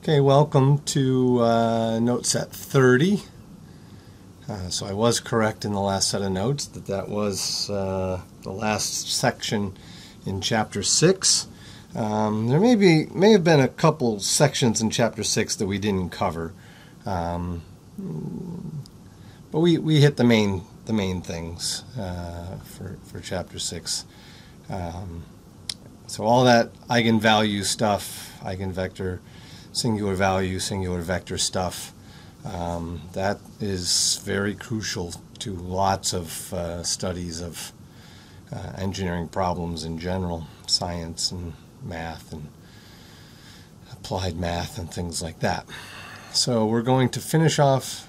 Okay, welcome to note set 30. So I was correct in the last set of notes that was the last section in chapter 6. There may have been a couple sections in chapter 6 that we didn't cover, but we hit the main things for chapter 6. So all that eigenvalue stuff, eigenvector, singular value, singular vector stuff, that is very crucial to lots of studies of engineering problems in general, science and math and applied math and things like that. So we're going to finish off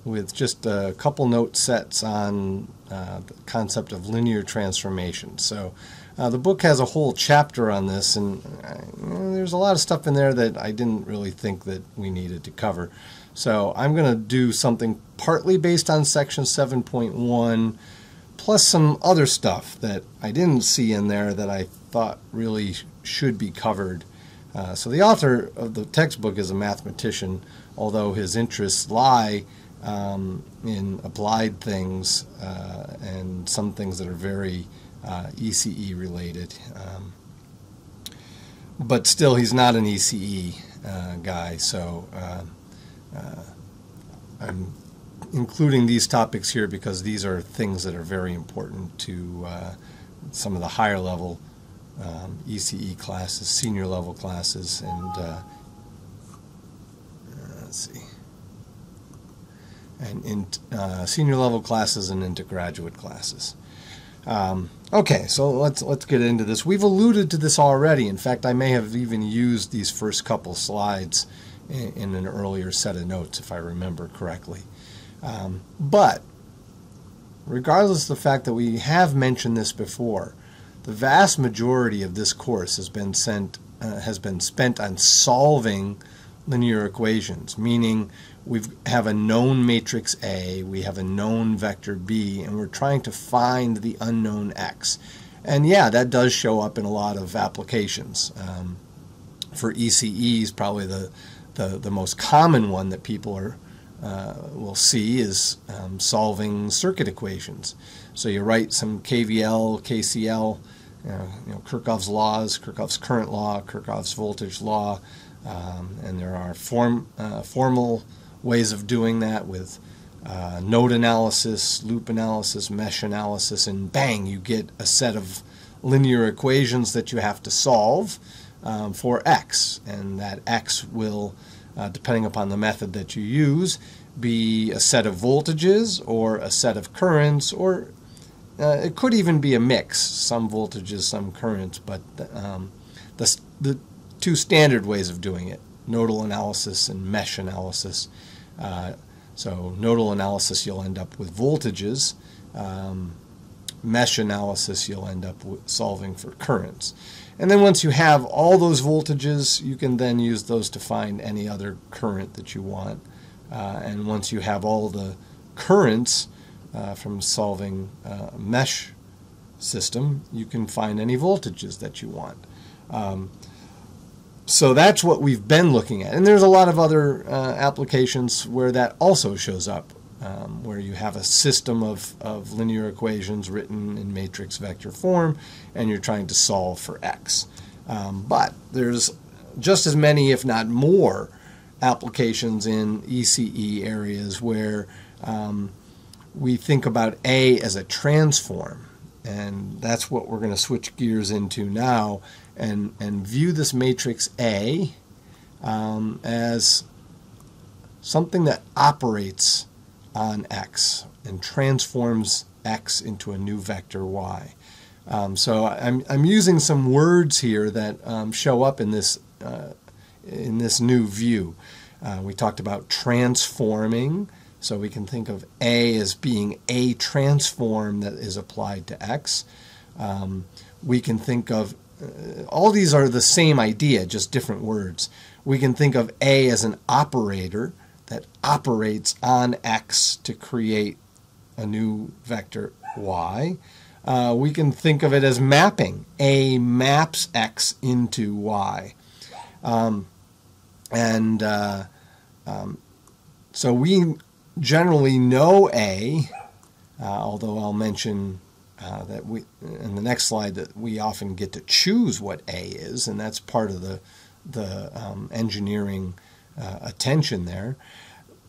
with just a couple note sets on the concept of linear transformation. So the book has a whole chapter on this, and there's a lot of stuff in there that I didn't really think that we needed to cover. So I'm going to do something partly based on section 7.1, plus some other stuff that I didn't see in there that I thought really should be covered. So the author of the textbook is a mathematician, although his interests lie in applied things and some things that are very ECE related. But still, he's not an ECE guy, so I'm including these topics here because these are things that are very important to some of the higher level ECE classes, senior level classes, and let's see, and in senior level classes and into graduate classes. Okay, so let's get into this. We've alluded to this already. In fact, I may have even used these first couple slides in an earlier set of notes, if I remember correctly. But regardless of the fact that we have mentioned this before, the vast majority of this course has been spent on solving linear equations, meaning we have a known matrix A, we have a known vector B, and we're trying to find the unknown X. And yeah, that does show up in a lot of applications. For ECEs, probably the most common one that people will see is solving circuit equations. So you write some KVL, KCL, Kirchhoff's laws, Kirchhoff's current law, Kirchhoff's voltage law, and there are formal ways of doing that with node analysis, loop analysis, mesh analysis, and bang, you get a set of linear equations that you have to solve for X. And that X will, depending upon the method that you use, be a set of voltages or a set of currents, or it could even be a mix, some voltages, some currents, but the two standard ways of doing it, nodal analysis and mesh analysis. So nodal analysis, you'll end up with voltages. Mesh analysis, you'll end up with solving for currents. And then once you have all those voltages, you can then use those to find any other current that you want. And once you have all the currents from solving a mesh system, you can find any voltages that you want. So that's what we've been looking at. And there's a lot of other applications where that also shows up, where you have a system of linear equations written in matrix vector form, and you're trying to solve for X. But there's just as many, if not more, applications in ECE areas where we think about A as a transform. And that's what we're going to switch gears into now, and view this matrix A as something that operates on X and transforms X into a new vector Y. So I'm using some words here that show up in this new view. We talked about transforming. So we can think of A as being a transform that is applied to X. We can think of, all these are the same idea, just different words. We can think of A as an operator that operates on X to create a new vector Y. We can think of it as mapping. A maps X into Y. So we generally know A, although I'll mention that we, in the next slide, that we often get to choose what A is, and that's part of the engineering attention there.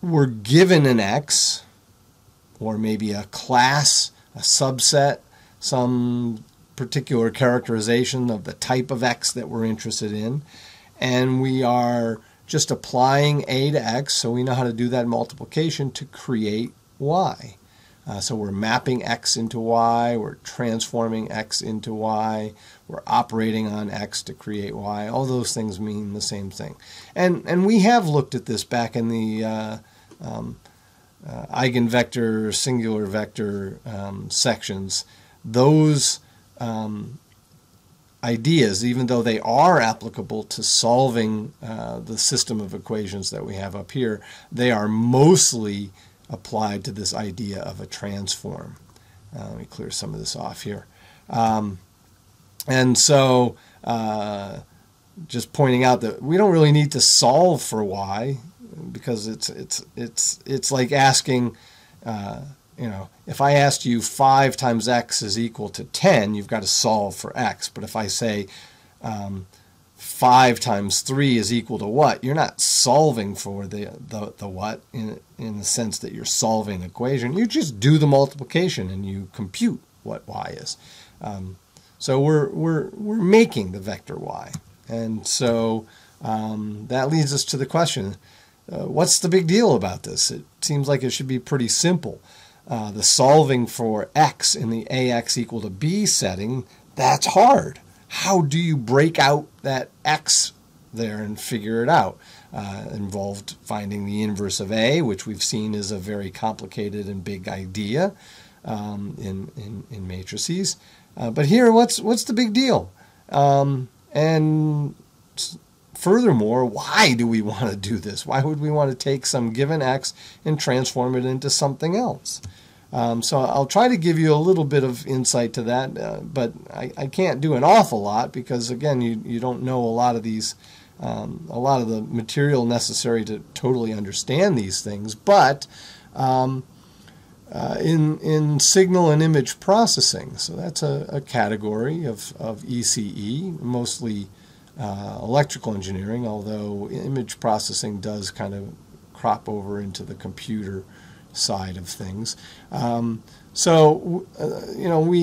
We're given an X, or maybe a class, a subset, some particular characterization of the type of X that we're interested in, and we are just applying A to X, so we know how to do that multiplication to create Y. So we're mapping X into Y, we're transforming X into Y, we're operating on X to create Y. All those things mean the same thing. And we have looked at this back in the eigenvector, singular vector sections. Those ideas, even though they are applicable to solving the system of equations that we have up here, they are mostly applied to this idea of a transform. Let me clear some of this off here. And so just pointing out that we don't really need to solve for y, because it's like asking, if I asked you 5 times x is equal to 10, you've got to solve for x. But if I say 5 times 3 is equal to what, you're not solving for the what in the sense that you're solving an equation. You just do the multiplication and you compute what y is. So we're making the vector y. And so that leads us to the question, what's the big deal about this? It seems like it should be pretty simple. The solving for x in the ax equal to b setting, that's hard. How do you break out that x there and figure it out? Involved finding the inverse of a, which we've seen is a very complicated and big idea in matrices. But here, what's the big deal? And furthermore, why do we want to do this? Why would we want to take some given x and transform it into something else? So I'll try to give you a little bit of insight to that, but I can't do an awful lot because, again, you don't know a lot of these, a lot of the material necessary to totally understand these things. But in signal and image processing, so that's a category of ECE, mostly electrical engineering, although image processing does kind of crop over into the computer side of things. We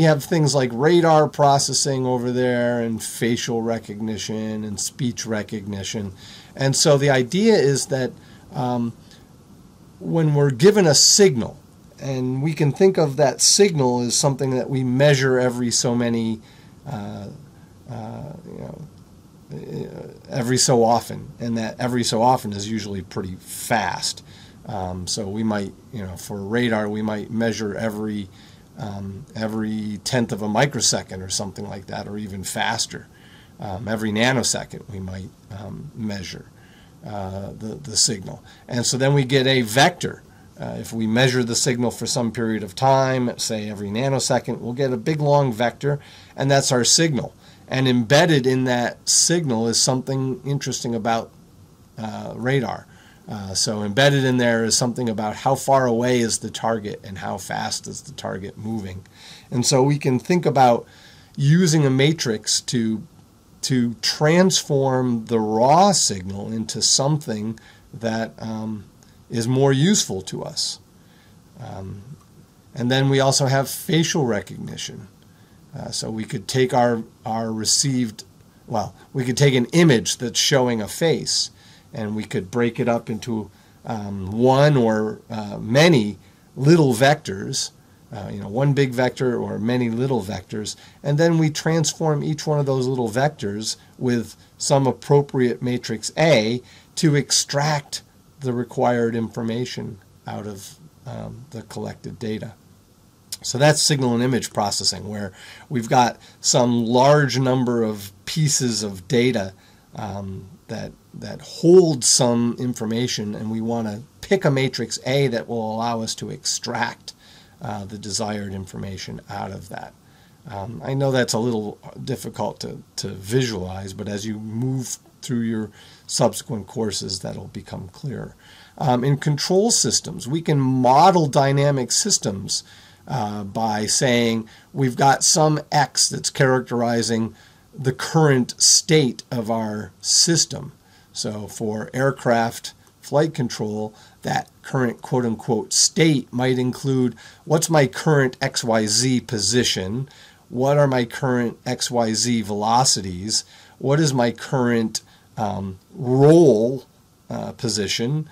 have things like radar processing over there and facial recognition and speech recognition. And so the idea is that when we're given a signal, and we can think of that signal as something that we measure every so many, every so often, and that every so often is usually pretty fast. So we might, for radar, we might measure every tenth of a microsecond or something like that, or even faster. Every nanosecond we might measure the signal. And so then we get a vector. If we measure the signal for some period of time, say every nanosecond, we'll get a big long vector, and that's our signal. And embedded in that signal is something interesting about radar. So embedded in there is something about how far away is the target and how fast is the target moving. And so we can think about using a matrix to transform the raw signal into something that is more useful to us. And then we also have facial recognition. So we could take our received, we could take an image that's showing a face, and we could break it up into one or many little vectors, one big vector or many little vectors, and then we transform each one of those little vectors with some appropriate matrix A to extract the required information out of the collected data. So that's signal and image processing, where we've got some large number of pieces of data that hold some information, and we want to pick a matrix A that will allow us to extract the desired information out of that. I know that's a little difficult to visualize, but as you move through your subsequent courses, that'll become clearer. In control systems, we can model dynamic systems by saying we've got some X that's characterizing the current state of our system. So for aircraft flight control, that current quote-unquote state might include what's my current XYZ position, what are my current XYZ velocities, what is my current roll position,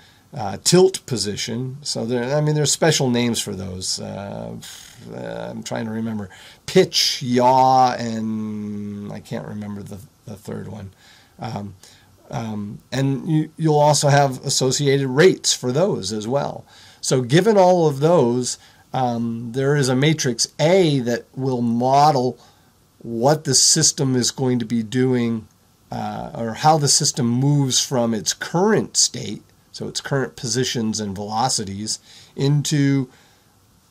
tilt position. So there's special names for those. I'm trying to remember. Pitch, yaw, and I can't remember the third one. And you'll also have associated rates for those as well. So given all of those, there is a matrix A that will model what the system is going to be doing, or how the system moves from its current state, so its current positions and velocities, into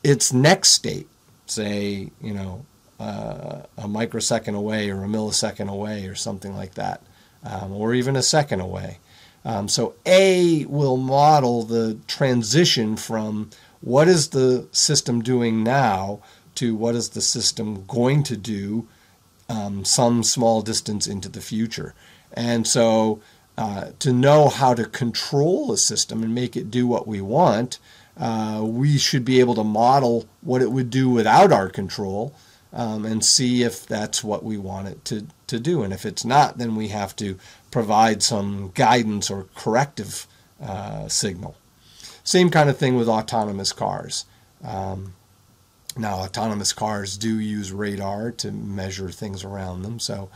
its next state, say, a microsecond away or a millisecond away or something like that, or even a second away. So A will model the transition from what is the system doing now to what is the system going to do some small distance into the future. And so to know how to control a system and make it do what we want, we should be able to model what it would do without our control, and see if that's what we want it to do. And if it's not, then we have to provide some guidance or corrective signal. Same kind of thing with autonomous cars. Now, autonomous cars do use radar to measure things around them. So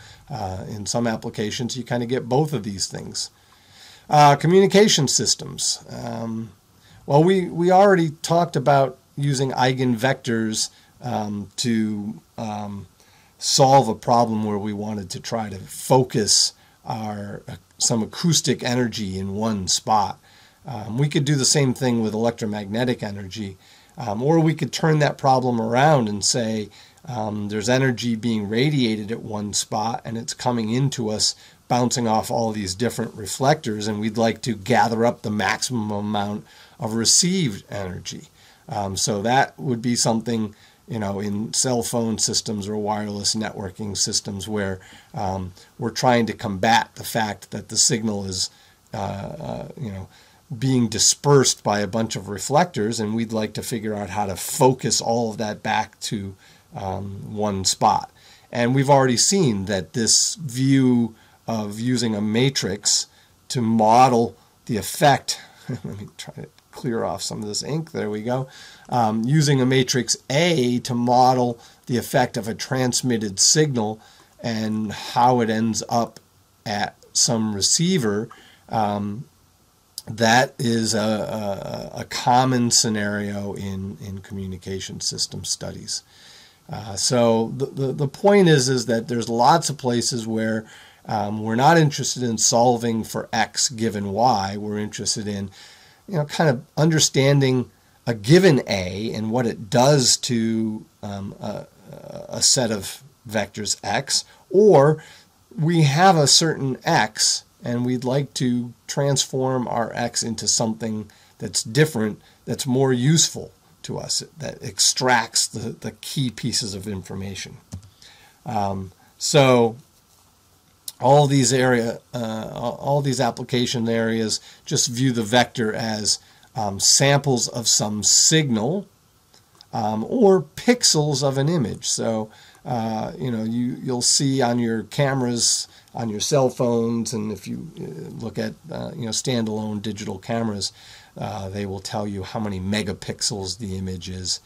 in some applications, you kind of get both of these things. Communication systems. Well, we already talked about using eigenvectors to solve a problem where we wanted to try to focus some acoustic energy in one spot. We could do the same thing with electromagnetic energy, or we could turn that problem around and say there's energy being radiated at one spot and it's coming into us, bouncing off all these different reflectors, and we'd like to gather up the maximum amount of received energy. So that would be something, in cell phone systems or wireless networking systems where we're trying to combat the fact that the signal is, being dispersed by a bunch of reflectors, and we'd like to figure out how to focus all of that back to one spot. And we've already seen that this view of using a matrix to model the effect, let me try to clear off some of this ink, there we go, using a matrix A to model the effect of a transmitted signal and how it ends up at some receiver, that is a common scenario in communication system studies. So the point is that there's lots of places where we're not interested in solving for X given Y. We're interested in kind of understanding a given A and what it does to a set of vectors X, or we have a certain X and we'd like to transform our X into something that's different, that's more useful to us, that extracts the key pieces of information. So all these application areas just view the vector as samples of some signal or pixels of an image. So you'll see on your cameras, on your cell phones, and if you look at standalone digital cameras, they will tell you how many megapixels the image is.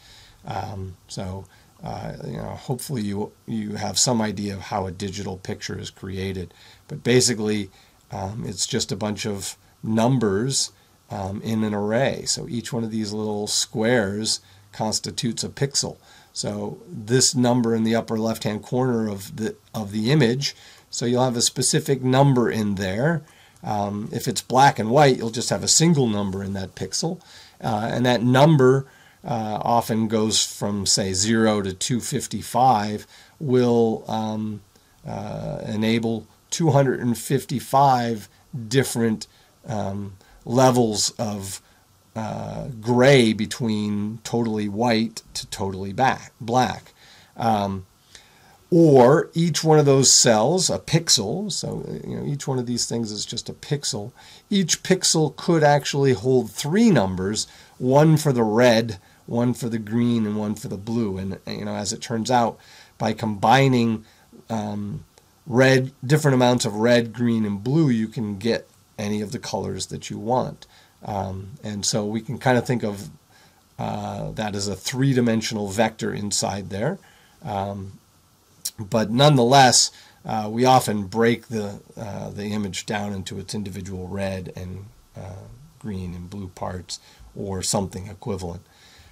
Hopefully you have some idea of how a digital picture is created. But basically, it's just a bunch of numbers in an array. So each one of these little squares constitutes a pixel. So this number in the upper left-hand corner of the image, so you'll have a specific number in there. If it's black and white, you'll just have a single number in that pixel, and that number often goes from, say, 0 to 255, will enable 255 different levels of gray between totally white to totally black. Or each one of those cells, a pixel, so each one of these things is just a pixel. Each pixel could actually hold 3 numbers, one for the red, one for the green, and one for the blue. And as it turns out, by combining different amounts of red, green, and blue, you can get any of the colors that you want. And so we can kind of think of that as a 3-dimensional vector inside there. But nonetheless, we often break the image down into its individual red and green and blue parts, or something equivalent.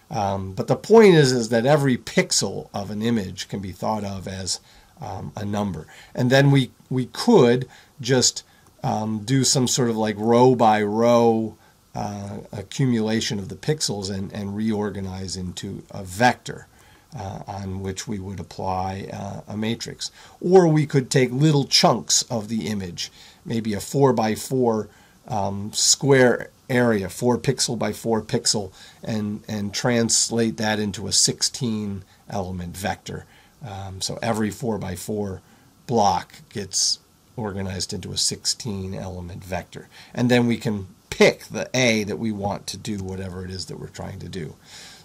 But the point is that every pixel of an image can be thought of as a number. And then we could just do some sort of like row by row accumulation of the pixels and reorganize into a vector on which we would apply a matrix. Or we could take little chunks of the image, maybe a 4 by 4 square area, 4 pixel by 4 pixel, and translate that into a 16 element vector. So every 4 by 4 block gets organized into a 16 element vector. And then we can pick the A that we want to do whatever it is that we're trying to do.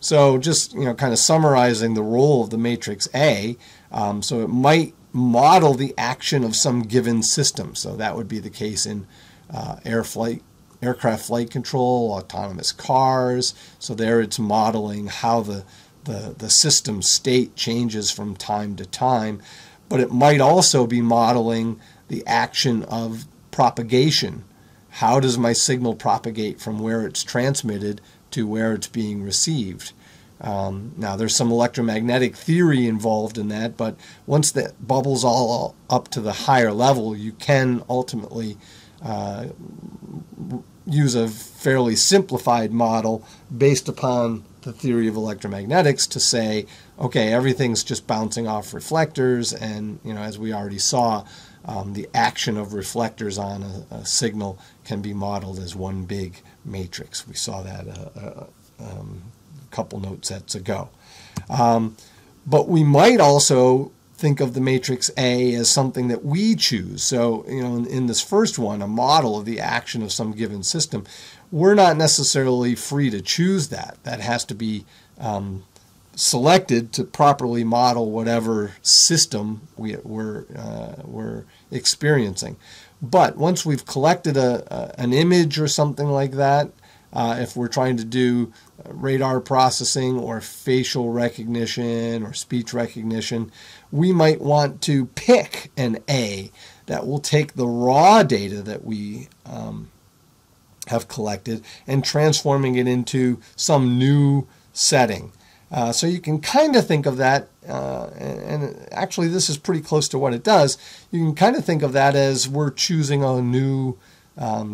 So just kind of summarizing the role of the matrix A, so it might model the action of some given system. So that would be the case in aircraft flight control, autonomous cars. So there it's modeling how the system state changes from time to time. But it might also be modeling the action of propagation. How does my signal propagate from where it's transmitted to where it's being received? Now there's some electromagnetic theory involved in that, but once that bubbles all up to the higher level, you can ultimately use a fairly simplified model based upon the theory of electromagnetics to say, okay, everything's just bouncing off reflectors, and as we already saw, the action of reflectors on a signal can be modeled as one big matrix. We saw that a couple note sets ago. But we might also think of the matrix A as something that we choose. So, in this first one, a model of the action of some given system, we're not necessarily free to choose that. That has to be selected to properly model whatever system we're experiencing. But once we've collected an image or something like that, if we're trying to do radar processing or facial recognition or speech recognition, we might want to pick an A that will take the raw data that we have collected and transforming it into some new setting. So you can kind of think of that, and actually this is pretty close to what it does. You can kind of think of that as we're choosing a new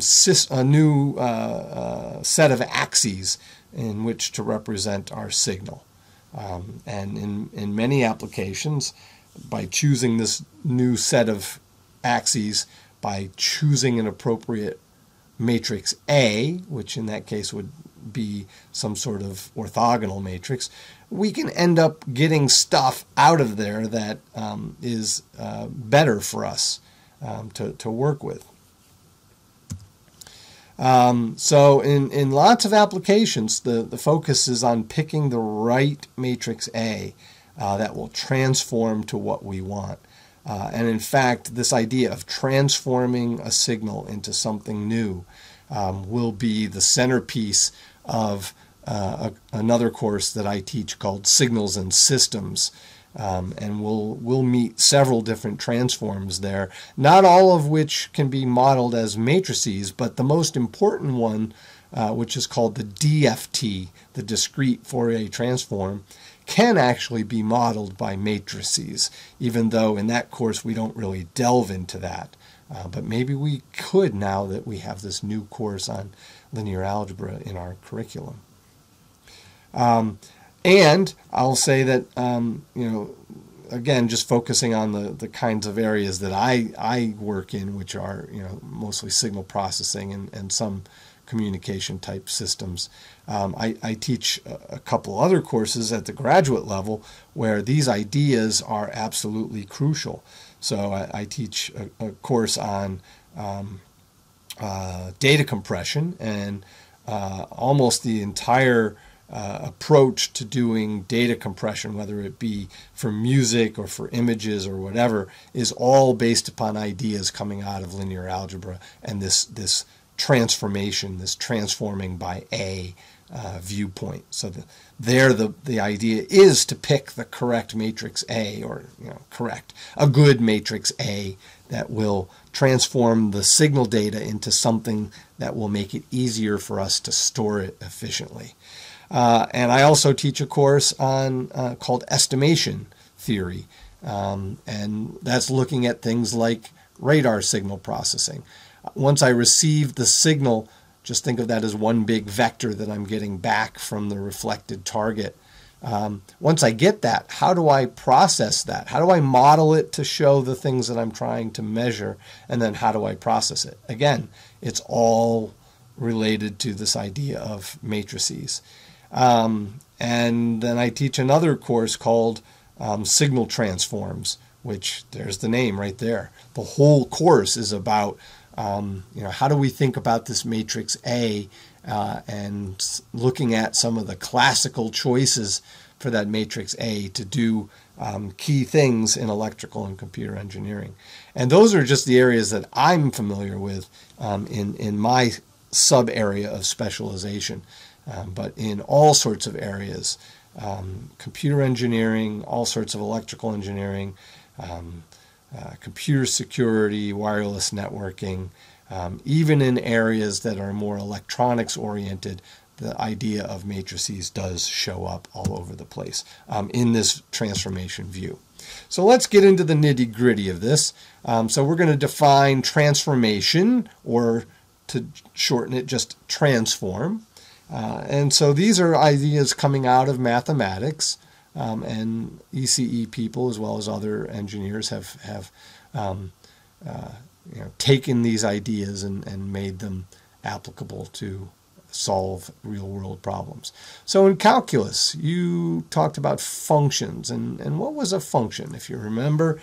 set of axes in which to represent our signal. And in many applications, by choosing this new set of axes, by choosing an appropriate matrix A, which in that case would be some sort of orthogonal matrix, we can end up getting stuff out of there that is better for us to work with. So in lots of applications, the focus is on picking the right matrix A that will transform to what we want. And in fact, this idea of transforming a signal into something new will be the centerpiece of another course that I teach called Signals and Systems. And we'll meet several different transforms there, not all of which can be modeled as matrices, but the most important one, which is called the DFT, the discrete Fourier transform, can actually be modeled by matrices, even though in that course we don't really delve into that. But maybe we could now that we have this new course on linear algebra in our curriculum. And I'll say that, again, just focusing on the kinds of areas that I work in, which are, mostly signal processing and some communication type systems. I teach a couple other courses at the graduate level where these ideas are absolutely crucial. So I teach a course on data compression, and almost the entire approach to doing data compression, whether it be for music or for images or whatever, is all based upon ideas coming out of linear algebra and this transformation, this transforming by A viewpoint. So the idea is to pick the correct matrix A, or a good matrix A that will transform the signal data into something that will make it easier for us to store it efficiently. And I also teach a course on called estimation theory, and that's looking at things like radar signal processing. Once I receive the signal, just think of that as one big vector that I'm getting back from the reflected target. Once I get that, how do I process that? How do I model it to show the things that I'm trying to measure? And then how do I process it? Again, it's all related to this idea of matrices. And then I teach another course called signal transforms, which there's the name right there. The whole course is about how do we think about this matrix A, and looking at some of the classical choices for that matrix A to do key things in electrical and computer engineering. And those are just the areas that I'm familiar with in my sub area of specialization. But in all sorts of areas, computer engineering, all sorts of electrical engineering, computer security, wireless networking, even in areas that are more electronics oriented, the idea of matrices does show up all over the place in this transformation view. So let's get into the nitty-gritty of this. So we're going to define transformation, or to shorten it, just transform. And so these are ideas coming out of mathematics, and ECE people, as well as other engineers, have taken these ideas and made them applicable to solve real-world problems. So in calculus, you talked about functions, and what was a function? If you remember,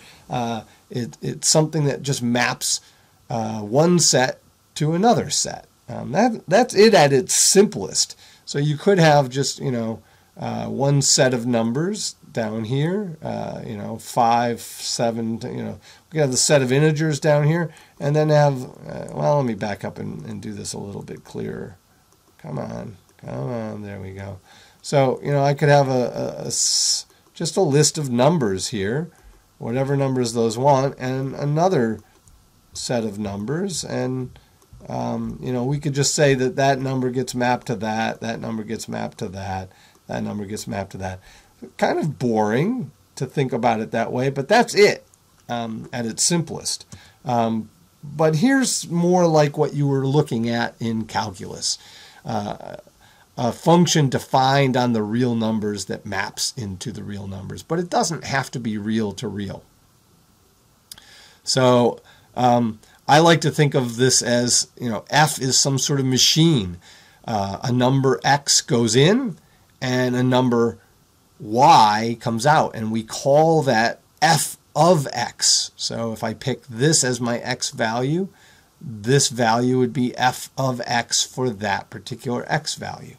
it's something that just maps one set to another set. That's it at its simplest. So you could have just, one set of numbers down here, 5, 7, we have the set of integers down here, and then have, let me back up and do this a little bit clearer. Come on, there we go. So, I could have just a list of numbers here, whatever numbers those want, and another set of numbers, and we could just say that number gets mapped to that number gets mapped to that number gets mapped to that. Kind of boring to think about it that way, but that's it at its simplest. But here's more like what you were looking at in calculus. A function defined on the real numbers that maps into the real numbers, but it doesn't have to be real to real. So I like to think of this as, f is some sort of machine. A number x goes in and a number y comes out, and we call that f of x. So if I pick this as my x value, this value would be f of x for that particular x value.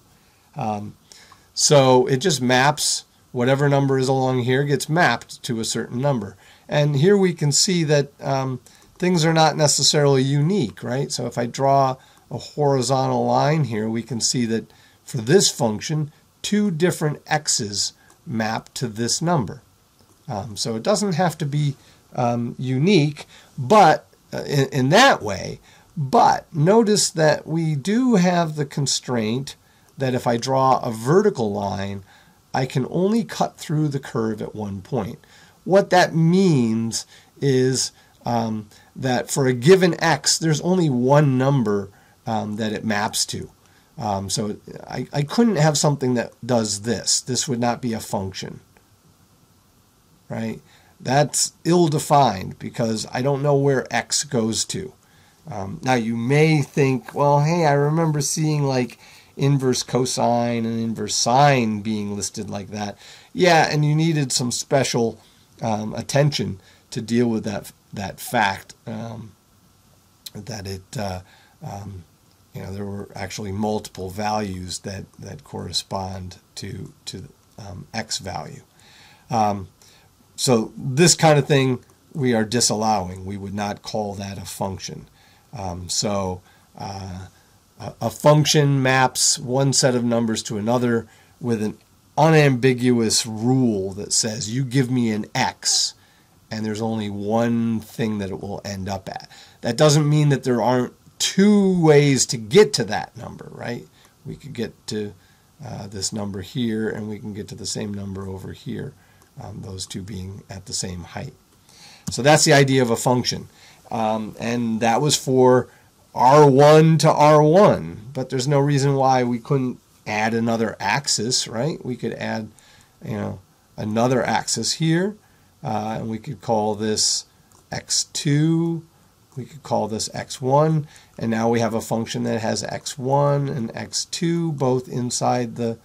So it just maps, whatever number is along here gets mapped to a certain number. And here we can see that things are not necessarily unique, right? So if I draw a horizontal line here, we can see that for this function, 2 different x's map to this number. So it doesn't have to be unique, but in that way. But notice that we do have the constraint that if I draw a vertical line, I can only cut through the curve at one point. What that means is that for a given x, there's only one number that it maps to. So I couldn't have something that does this. This would not be a function, right? That's ill-defined because I don't know where x goes to. Now you may think, well, hey, I remember seeing like inverse cosine and inverse sine being listed like that. Yeah, and you needed some special attention to deal with that fact that it there were actually multiple values that correspond to x value. So this kind of thing we are disallowing. We would not call that a function. A function maps one set of numbers to another with an unambiguous rule that says you give me an x and there's only one thing that it will end up at. That doesn't mean that there aren't two ways to get to that number, right? We could get to this number here and we can get to the same number over here, those two being at the same height. So that's the idea of a function. And that was for R1 to R1, but there's no reason why we couldn't add another axis, right? We could add, another axis here, and we could call this x2, we could call this x1, and now we have a function that has x1 and x2 both inside the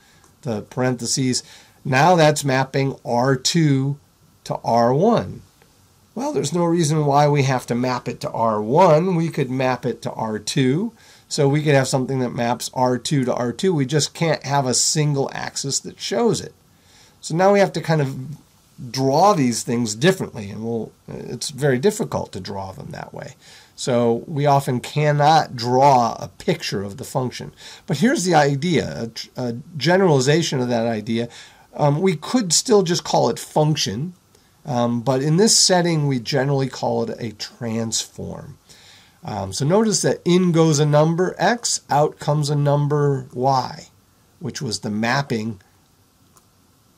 parentheses. Now that's mapping R2 to R1. Well, there's no reason why we have to map it to R1. We could map it to R2. So we could have something that maps R2 to R2. We just can't have a single axis that shows it. So now we have to kind of draw these things differently, and it's very difficult to draw them that way. So we often cannot draw a picture of the function. But here's the idea, a generalization of that idea. We could still just call it function. But in this setting, we generally call it a transform. So notice that in goes a number x, out comes a number y, which was the mapping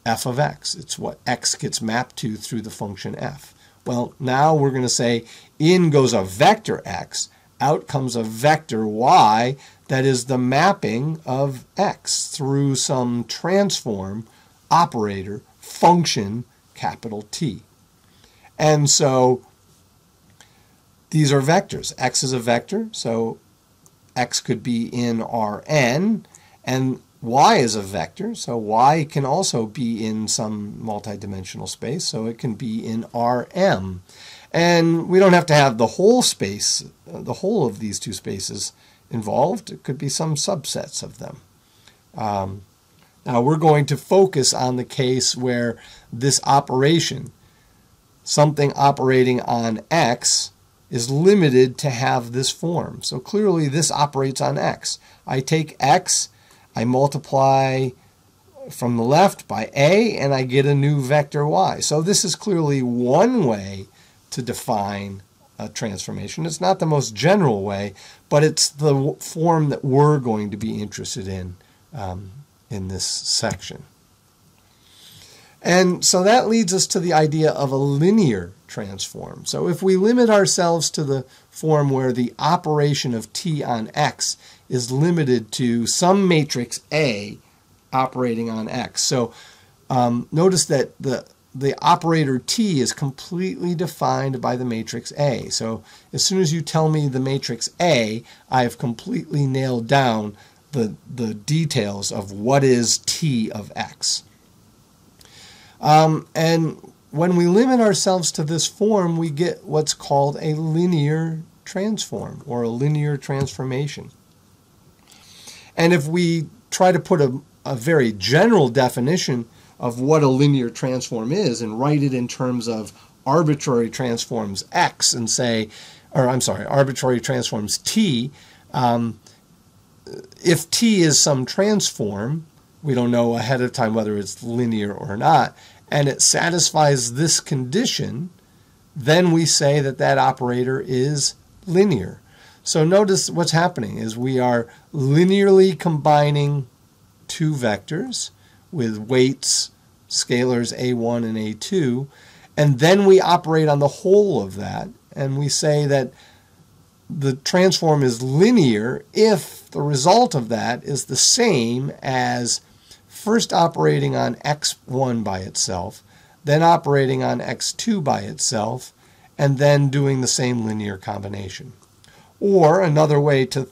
f of x. It's what x gets mapped to through the function f. Well, now we're going to say in goes a vector x, out comes a vector y, that is the mapping of x through some transform operator function capital T. And so these are vectors. X is a vector, so x could be in Rn, and y is a vector, so y can also be in some multidimensional space, so it can be in Rm. And we don't have to have the whole space, the whole of these two spaces involved. It could be some subsets of them. Now we're going to focus on the case where this operation, something operating on x, is limited to have this form. So clearly this operates on x. I take x, I multiply from the left by a, and I get a new vector y. So this is clearly one way to define a transformation. It's not the most general way, but it's the form that we're going to be interested in this section. And so that leads us to the idea of a linear transform. So if we limit ourselves to the form where the operation of t on x is limited to some matrix A operating on x. So notice that the operator t is completely defined by the matrix A. So as soon as you tell me the matrix A, I've completely nailed down the details of what is t of x. And when we limit ourselves to this form, we get what's called a linear transform or a linear transformation. And if we try to put a very general definition of what a linear transform is and write it in terms of arbitrary transforms x and say, or I'm sorry, arbitrary transforms t, if t is some transform, we don't know ahead of time whether it's linear or not, and it satisfies this condition, then we say that that operator is linear. So notice what's happening is we are linearly combining two vectors with weights, scalars a1 and a2, and then we operate on the whole of that, and we say that the transform is linear if the result of that is the same as first operating on x1 by itself, then operating on x2 by itself, and then doing the same linear combination. Or another way to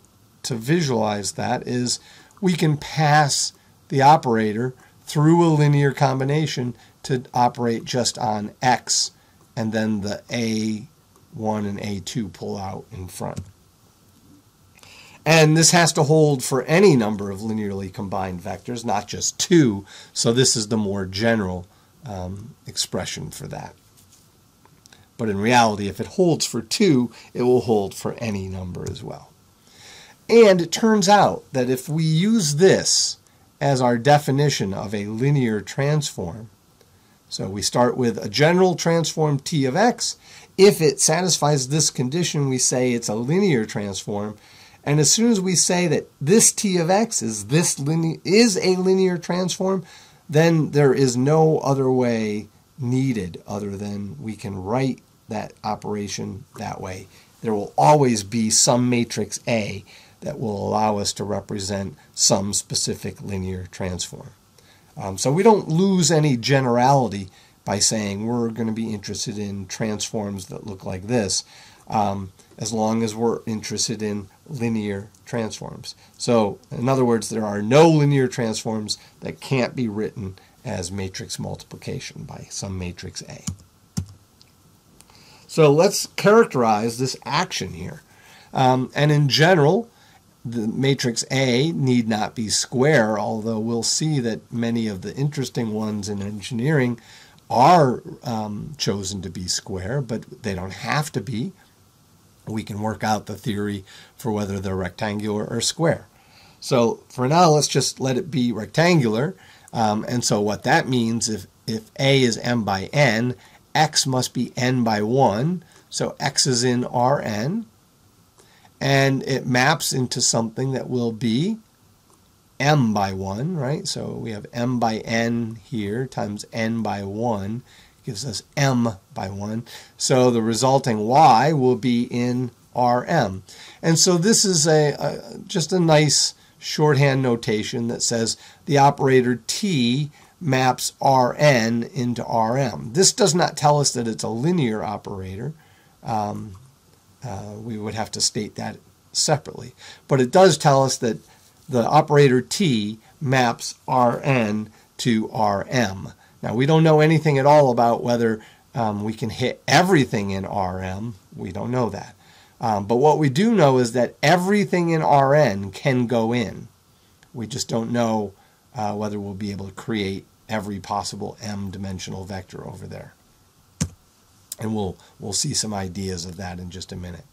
visualize that is we can pass the operator through a linear combination to operate just on x, and then the A1 and A2 pull out in front. And this has to hold for any number of linearly combined vectors, not just 2, so this is the more general expression for that. But in reality, if it holds for 2, it will hold for any number as well. And it turns out that if we use this as our definition of a linear transform, so we start with a general transform T of x. If it satisfies this condition, we say it's a linear transform. And as soon as we say that this T of x is a linear transform, then there is no other way needed other than we can write that operation that way. There will always be some matrix A that will allow us to represent some specific linear transform. So we don't lose any generality by saying we're going to be interested in transforms that look like this, as long as we're interested in linear transforms. So in other words, there are no linear transforms that can't be written as matrix multiplication by some matrix A. So let's characterize this action here. And in general, the matrix A need not be square, although we'll see that many of the interesting ones in engineering are chosen to be square, but they don't have to be. We can work out the theory for whether they're rectangular or square. So for now, let's just let it be rectangular. And so what that means, if A is m by n, x must be n by 1. So x is in Rn. And it maps into something that will be m by 1, right? So we have m by n here times n by 1 gives us m by 1. So the resulting y will be in Rm. And so this is just a nice shorthand notation that says the operator T maps Rn into Rm. This does not tell us that it's a linear operator. We would have to state that separately. But it does tell us that the operator T maps Rn to Rm. Now, we don't know anything at all about whether we can hit everything in Rm. We don't know that. But what we do know is that everything in Rn can go in. We just don't know whether we'll be able to create every possible m-dimensional vector over there. And we'll see some ideas of that in just a minute.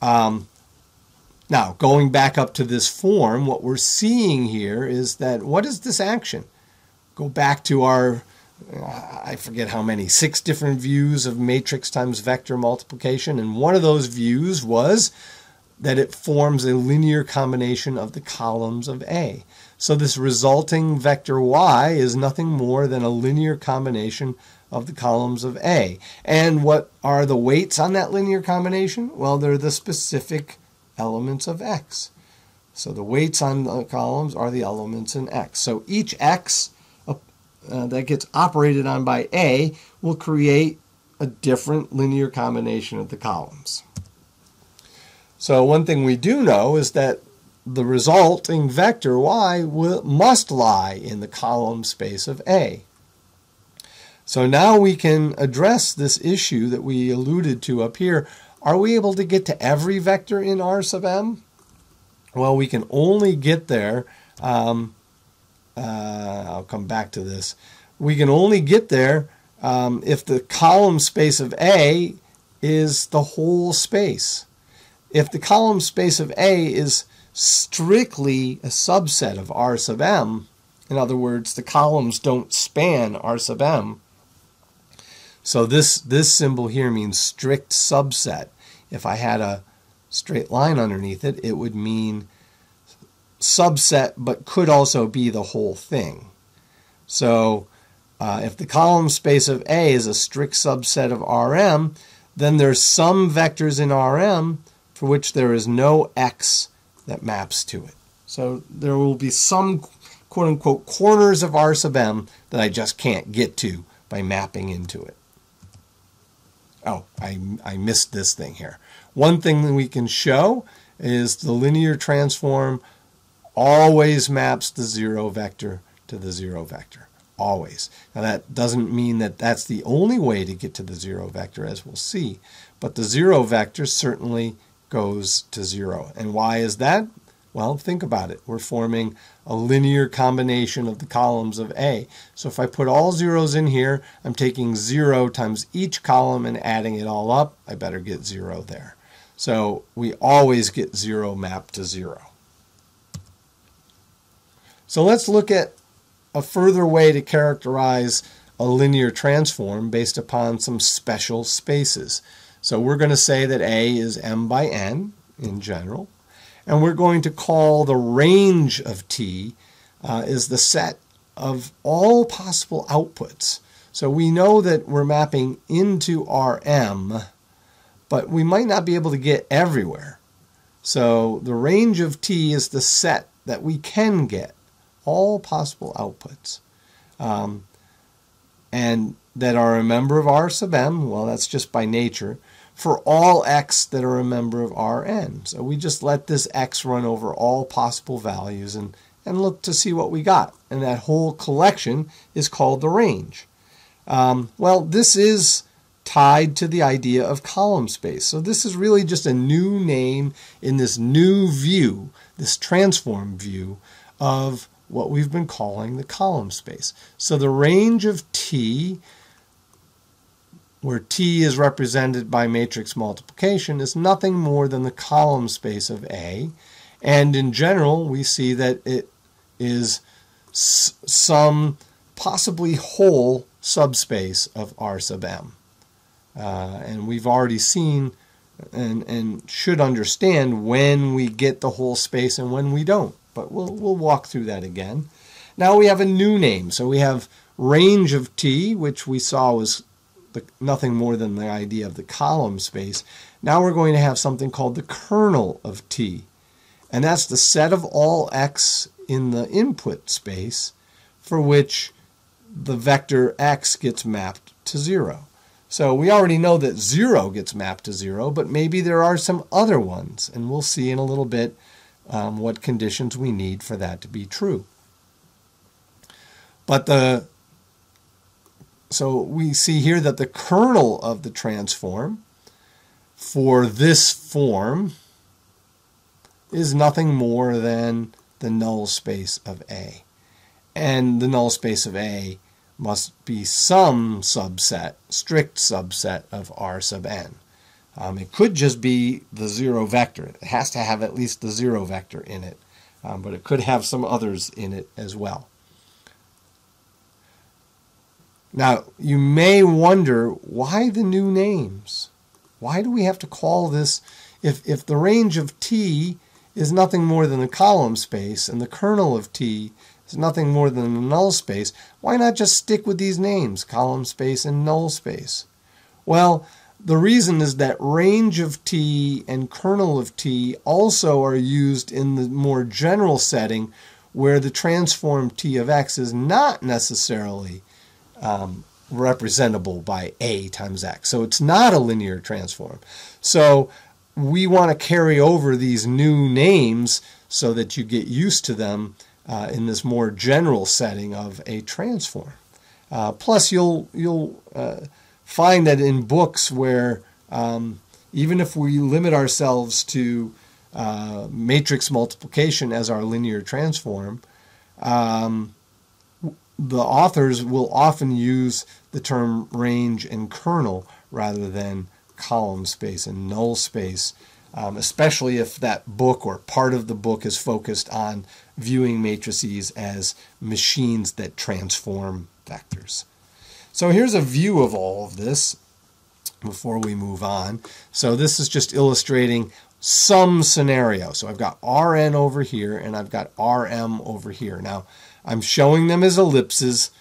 Now, going back up to this form, what we're seeing here is that, what is this action? Go back to our, I forget how many, 6 different views of matrix times vector multiplication. And one of those views was that it forms a linear combination of the columns of A. So this resulting vector y is nothing more than a linear combination of the columns of A. And what are the weights on that linear combination? Well, they're the specific elements of x. So the weights on the columns are the elements in x. So each x that gets operated on by A will create a different linear combination of the columns. So one thing we do know is that the resulting vector y must lie in the column space of A. So now we can address this issue that we alluded to up here. Are we able to get to every vector in R sub m? Well, we can only get there, I'll come back to this. We can only get there if the column space of A is the whole space. If the column space of A is strictly a subset of R sub m, in other words, the columns don't span R sub m, so this symbol here means strict subset. If I had a straight line underneath it, it would mean subset, but could also be the whole thing. So if the column space of A is a strict subset of Rm, then there's some vectors in Rm for which there is no x that maps to it. So there will be some quote-unquote corners of R sub m that I just can't get to by mapping into it. Oh, I missed this thing here. One thing that we can show is the linear transform always maps the 0 vector to the 0 vector. Always. Now that doesn't mean that that's the only way to get to the 0 vector, as we'll see, but the 0 vector certainly goes to 0. And why is that? Well, think about it. We're forming a linear combination of the columns of A. So if I put all zeros in here, I'm taking 0 times each column and adding it all up. I better get 0 there. So we always get 0 mapped to 0. So let's look at a further way to characterize a linear transform based upon some special spaces. So we're going to say that A is m by n in general. And we're going to call the range of T is the set of all possible outputs. So we know that we're mapping into Rm, but we might not be able to get everywhere. So the range of T is the set that we can get, all possible outputs. And that are a member of R sub m, well, that's just by nature, for all x that are a member of Rn. So we just let this x run over all possible values and look to see what we got. And that whole collection is called the range. Well, this is tied to the idea of column space. So this is really just a new name in this new view, this transform view of what we've been calling the column space. So the range of T, where T is represented by matrix multiplication, is nothing more than the column space of A. And in general, we see that it is some possibly whole subspace of R sub m. And we've already seen and should understand when we get the whole space and when we don't. But we'll walk through that again. Now we have a new name. So we have range of T, which we saw was nothing more than the idea of the column space. Now we're going to have something called the kernel of T. And that's the set of all x in the input space for which the vector x gets mapped to 0. So we already know that 0 gets mapped to 0, but maybe there are some other ones. And we'll see in a little bit what conditions we need for that to be true. But so we see here that the kernel of the transform for this form is nothing more than the null space of A. And the null space of A must be some subset, strict subset of R sub n. It could just be the 0 vector. It has to have at least the 0 vector in it, but it could have some others in it as well. Now, you may wonder, why the new names? Why do we have to call this, if the range of T is nothing more than the column space and the kernel of T is nothing more than the null space, why not just stick with these names, column space and null space? Well, the reason is that range of T and kernel of T also are used in the more general setting where the transform T of x is not necessarily representable by A times x. So it's not a linear transform. So we want to carry over these new names so that you get used to them in this more general setting of a transform. Plus, you'll find that in books where even if we limit ourselves to matrix multiplication as our linear transform, the authors will often use the term range and kernel rather than column space and null space, especially if that book or part of the book is focused on viewing matrices as machines that transform vectors. So here's a view of all of this before we move on. So this is just illustrating some scenario. So I've got Rn over here and I've got Rm over here. Now I'm showing them as ellipses.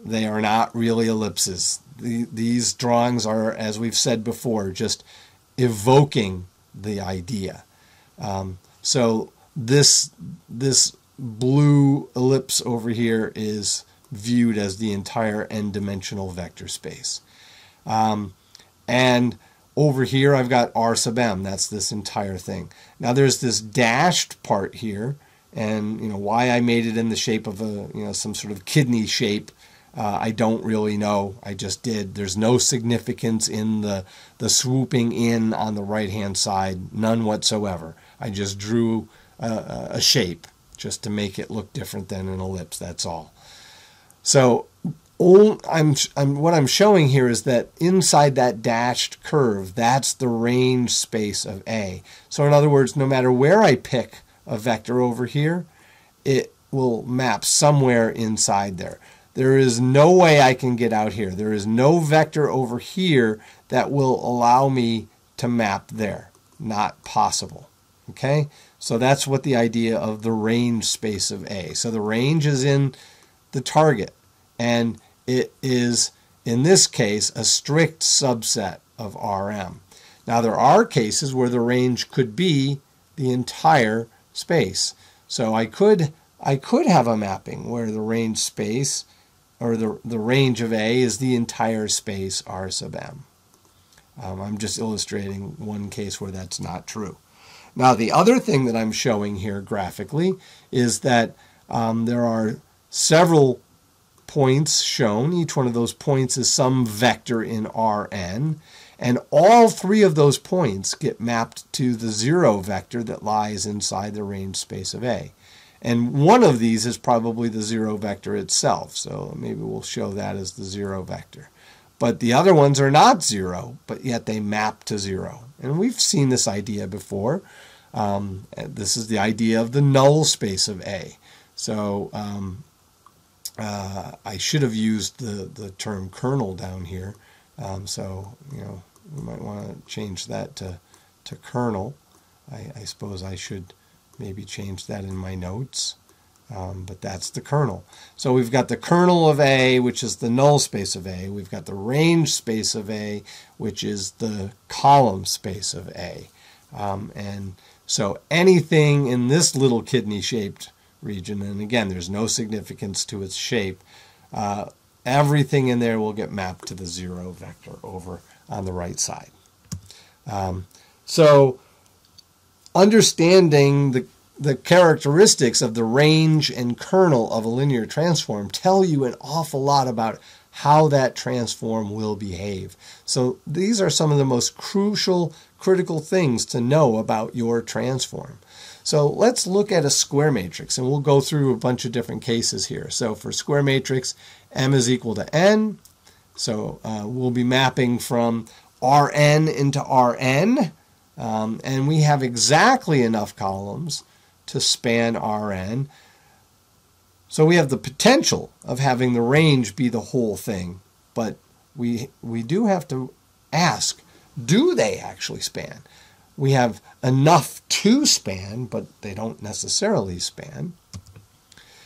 They are not really ellipses. These drawings are, as we've said before, just evoking the idea. So this blue ellipse over here is viewed as the entire n-dimensional vector space. And over here I've got R sub m, that's this entire thing. Now there's this dashed part here, and why I made it in the shape of a some sort of kidney shape, I don't really know. I just did. There's no significance in the swooping in on the right hand side, none whatsoever. I just drew a shape just to make it look different than an ellipse, that's all. So what I'm showing here is that inside that dashed curve, that's the range space of A. So in other words, no matter where I pick a vector over here, it will map somewhere inside there. There is no way I can get out here. There is no vector over here that will allow me to map there. Not possible. Okay? So that's what the idea of the range space of A. So the range is in the target, and it is, in this case, a strict subset of Rm. Now there are cases where the range could be the entire space. So I could have a mapping where the range space, or the range of A, is the entire space R sub m. I'm just illustrating one case where that's not true. Now the other thing that I'm showing here graphically is that there are several points shown. Each one of those points is some vector in Rn, and all three of those points get mapped to the 0 vector that lies inside the range space of A. And one of these is probably the 0 vector itself, so maybe we'll show that as the 0 vector. But the other ones are not 0, but yet they map to 0. And we've seen this idea before. This is the idea of the null space of A. So I should have used the term kernel down here. So we might want to change that to kernel. I suppose I should maybe change that in my notes. But that's the kernel. So we've got the kernel of A, which is the null space of A. We've got the range space of A, which is the column space of A. And so anything in this little kidney-shaped region, and again, there's no significance to its shape, everything in there will get mapped to the 0 vector over on the right side. So understanding the characteristics of the range and kernel of a linear transform tell you an awful lot about how that transform will behave. So these are some of the most critical things to know about your transform. So let's look at a square matrix, and we'll go through a bunch of different cases here. So for square matrix, m is equal to n. So we'll be mapping from Rn into Rn, and we have exactly enough columns to span Rn. So we have the potential of having the range be the whole thing, but we do have to ask, do they actually span? We have enough to span, but they don't necessarily span.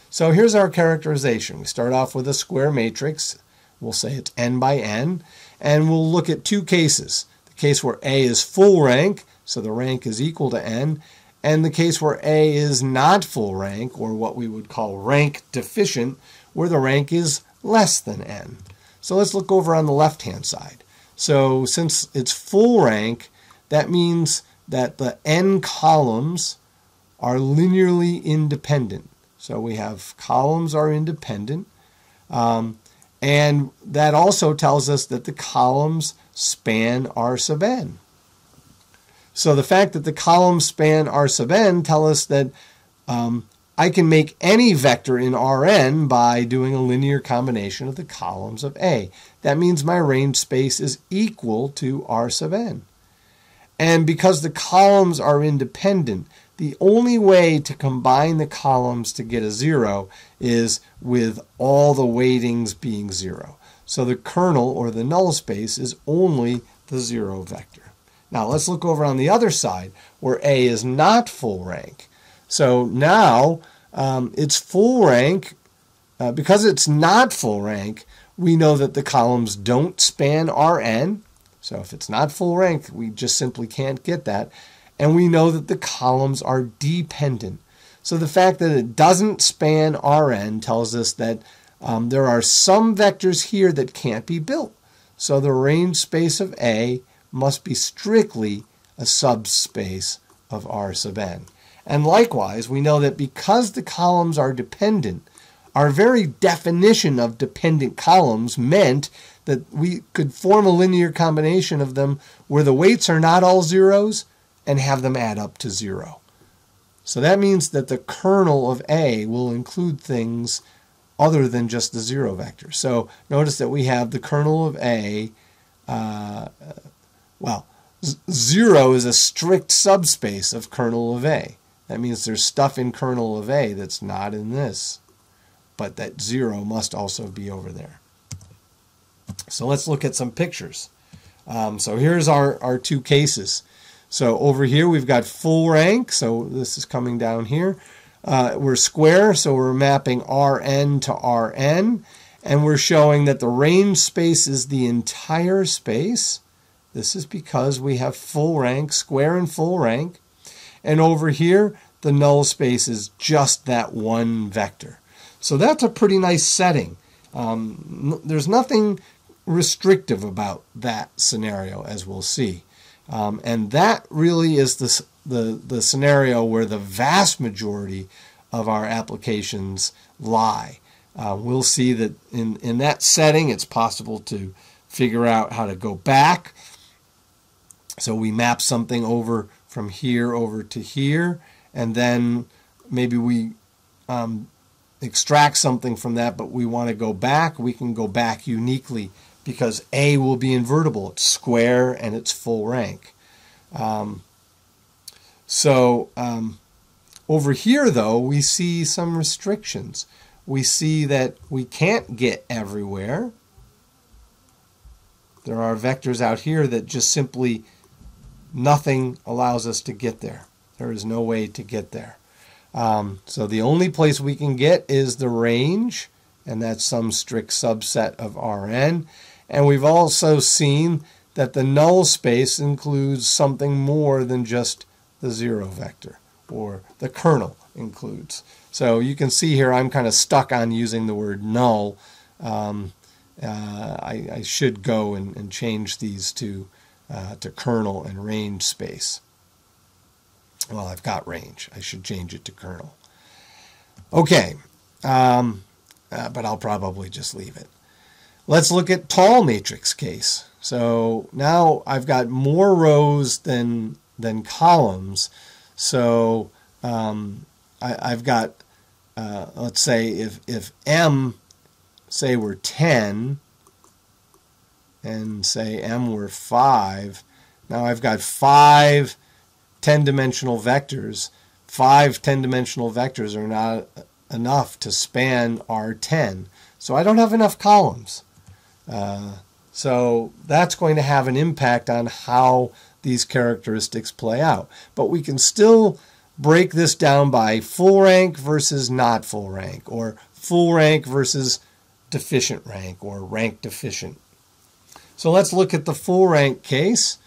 So here's our characterization. We start off with a square matrix. We'll say it's n by n, and we'll look at two cases. The case where A is full rank, so the rank is equal to n, and the case where A is not full rank, or what we would call rank deficient, where the rank is less than n. So let's look over on the left-hand side. So since it's full rank, that means that the n columns are linearly independent. So we have columns are independent, and that also tells us that the columns span R sub n. So the fact that the columns span R sub n tell us that I can make any vector in Rn by doing a linear combination of the columns of A. That means my range space is equal to R sub n. And because the columns are independent, the only way to combine the columns to get a 0 is with all the weightings being 0. So the kernel, or the null space, is only the 0 vector. Now let's look over on the other side where A is not full rank. So now it's full rank. Because it's not full rank, we know that the columns don't span Rn. So if it's not full rank, we just simply can't get that. And we know that the columns are dependent. So the fact that it doesn't span Rn tells us that there are some vectors here that can't be built. So the range space of A must be strictly a subspace of R sub n. And likewise, we know that because the columns are dependent, our very definition of dependent columns meant that we could form a linear combination of them where the weights are not all zeros and have them add up to 0. So that means that the kernel of A will include things other than just the 0 vector. So notice that we have the kernel of A, 0 is a strict subspace of kernel of A. That means there's stuff in kernel of A that's not in this, but that 0 must also be over there. So let's look at some pictures. So here's our two cases. So over here we've got full rank, so this is coming down here. We're square, so we're mapping Rn to Rn, and we're showing that the range space is the entire space. This is because we have full rank, square and full rank. And over here, the null space is just that one vector. So that's a pretty nice setting. There's nothing restrictive about that scenario, as we'll see. And that really is the scenario where the vast majority of our applications lie. We'll see that in that setting, it's possible to figure out how to go back. So we map something over from here over to here, and then maybe we extract something from that, but we want to go back. We can go back uniquely because A will be invertible. It's square and it's full rank. Over here, though, we see some restrictions. We see that we can't get everywhere. There are vectors out here that just simply nothing allows us to get there. There is no way to get there. So the only place we can get is the range, and that's some strict subset of Rn. And we've also seen that the null space includes something more than just the 0 vector, or the kernel includes. So you can see here I'm kind of stuck on using the word null. I should go and change these to kernel and range space. Well, I've got range. I should change it to kernel. Okay, but I'll probably just leave it. Let's look at tall matrix case. So now I've got more rows than columns. So I've got, let's say if M, say were 10, and say M were 5, now I've got 5 10-dimensional vectors. 5 10-dimensional vectors are not enough to span R10. So I don't have enough columns. So that's going to have an impact on how these characteristics play out. But we can still break this down by full rank versus not full rank, or full rank versus deficient rank, or rank deficient. So let's look at the full rank case.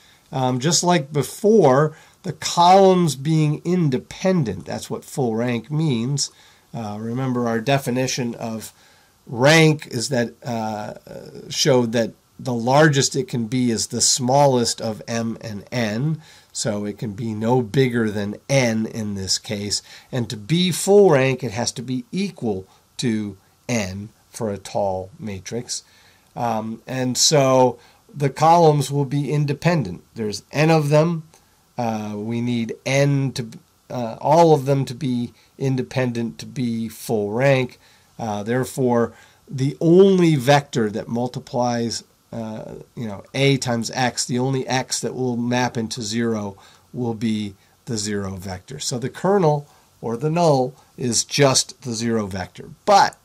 Just like before, the columns being independent, that's what full rank means. Remember our definition of rank is that showed that the largest it can be is the smallest of M and N. So it can be no bigger than N in this case. And to be full rank, it has to be equal to N for a tall matrix. And so the columns will be independent. There's N of them. We need N to all of them to be independent to be full rank. Therefore, the only vector that multiplies A times X, the only X that will map into 0 will be the 0 vector. So the kernel, or the null, is just the 0 vector. But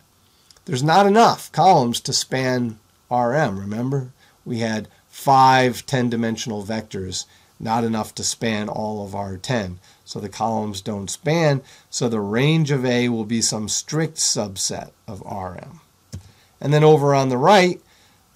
there's not enough columns to span Rm. Remember, we had 5 10-dimensional vectors, not enough to span all of R10. So the columns don't span, so the range of A will be some strict subset of Rm. And then over on the right,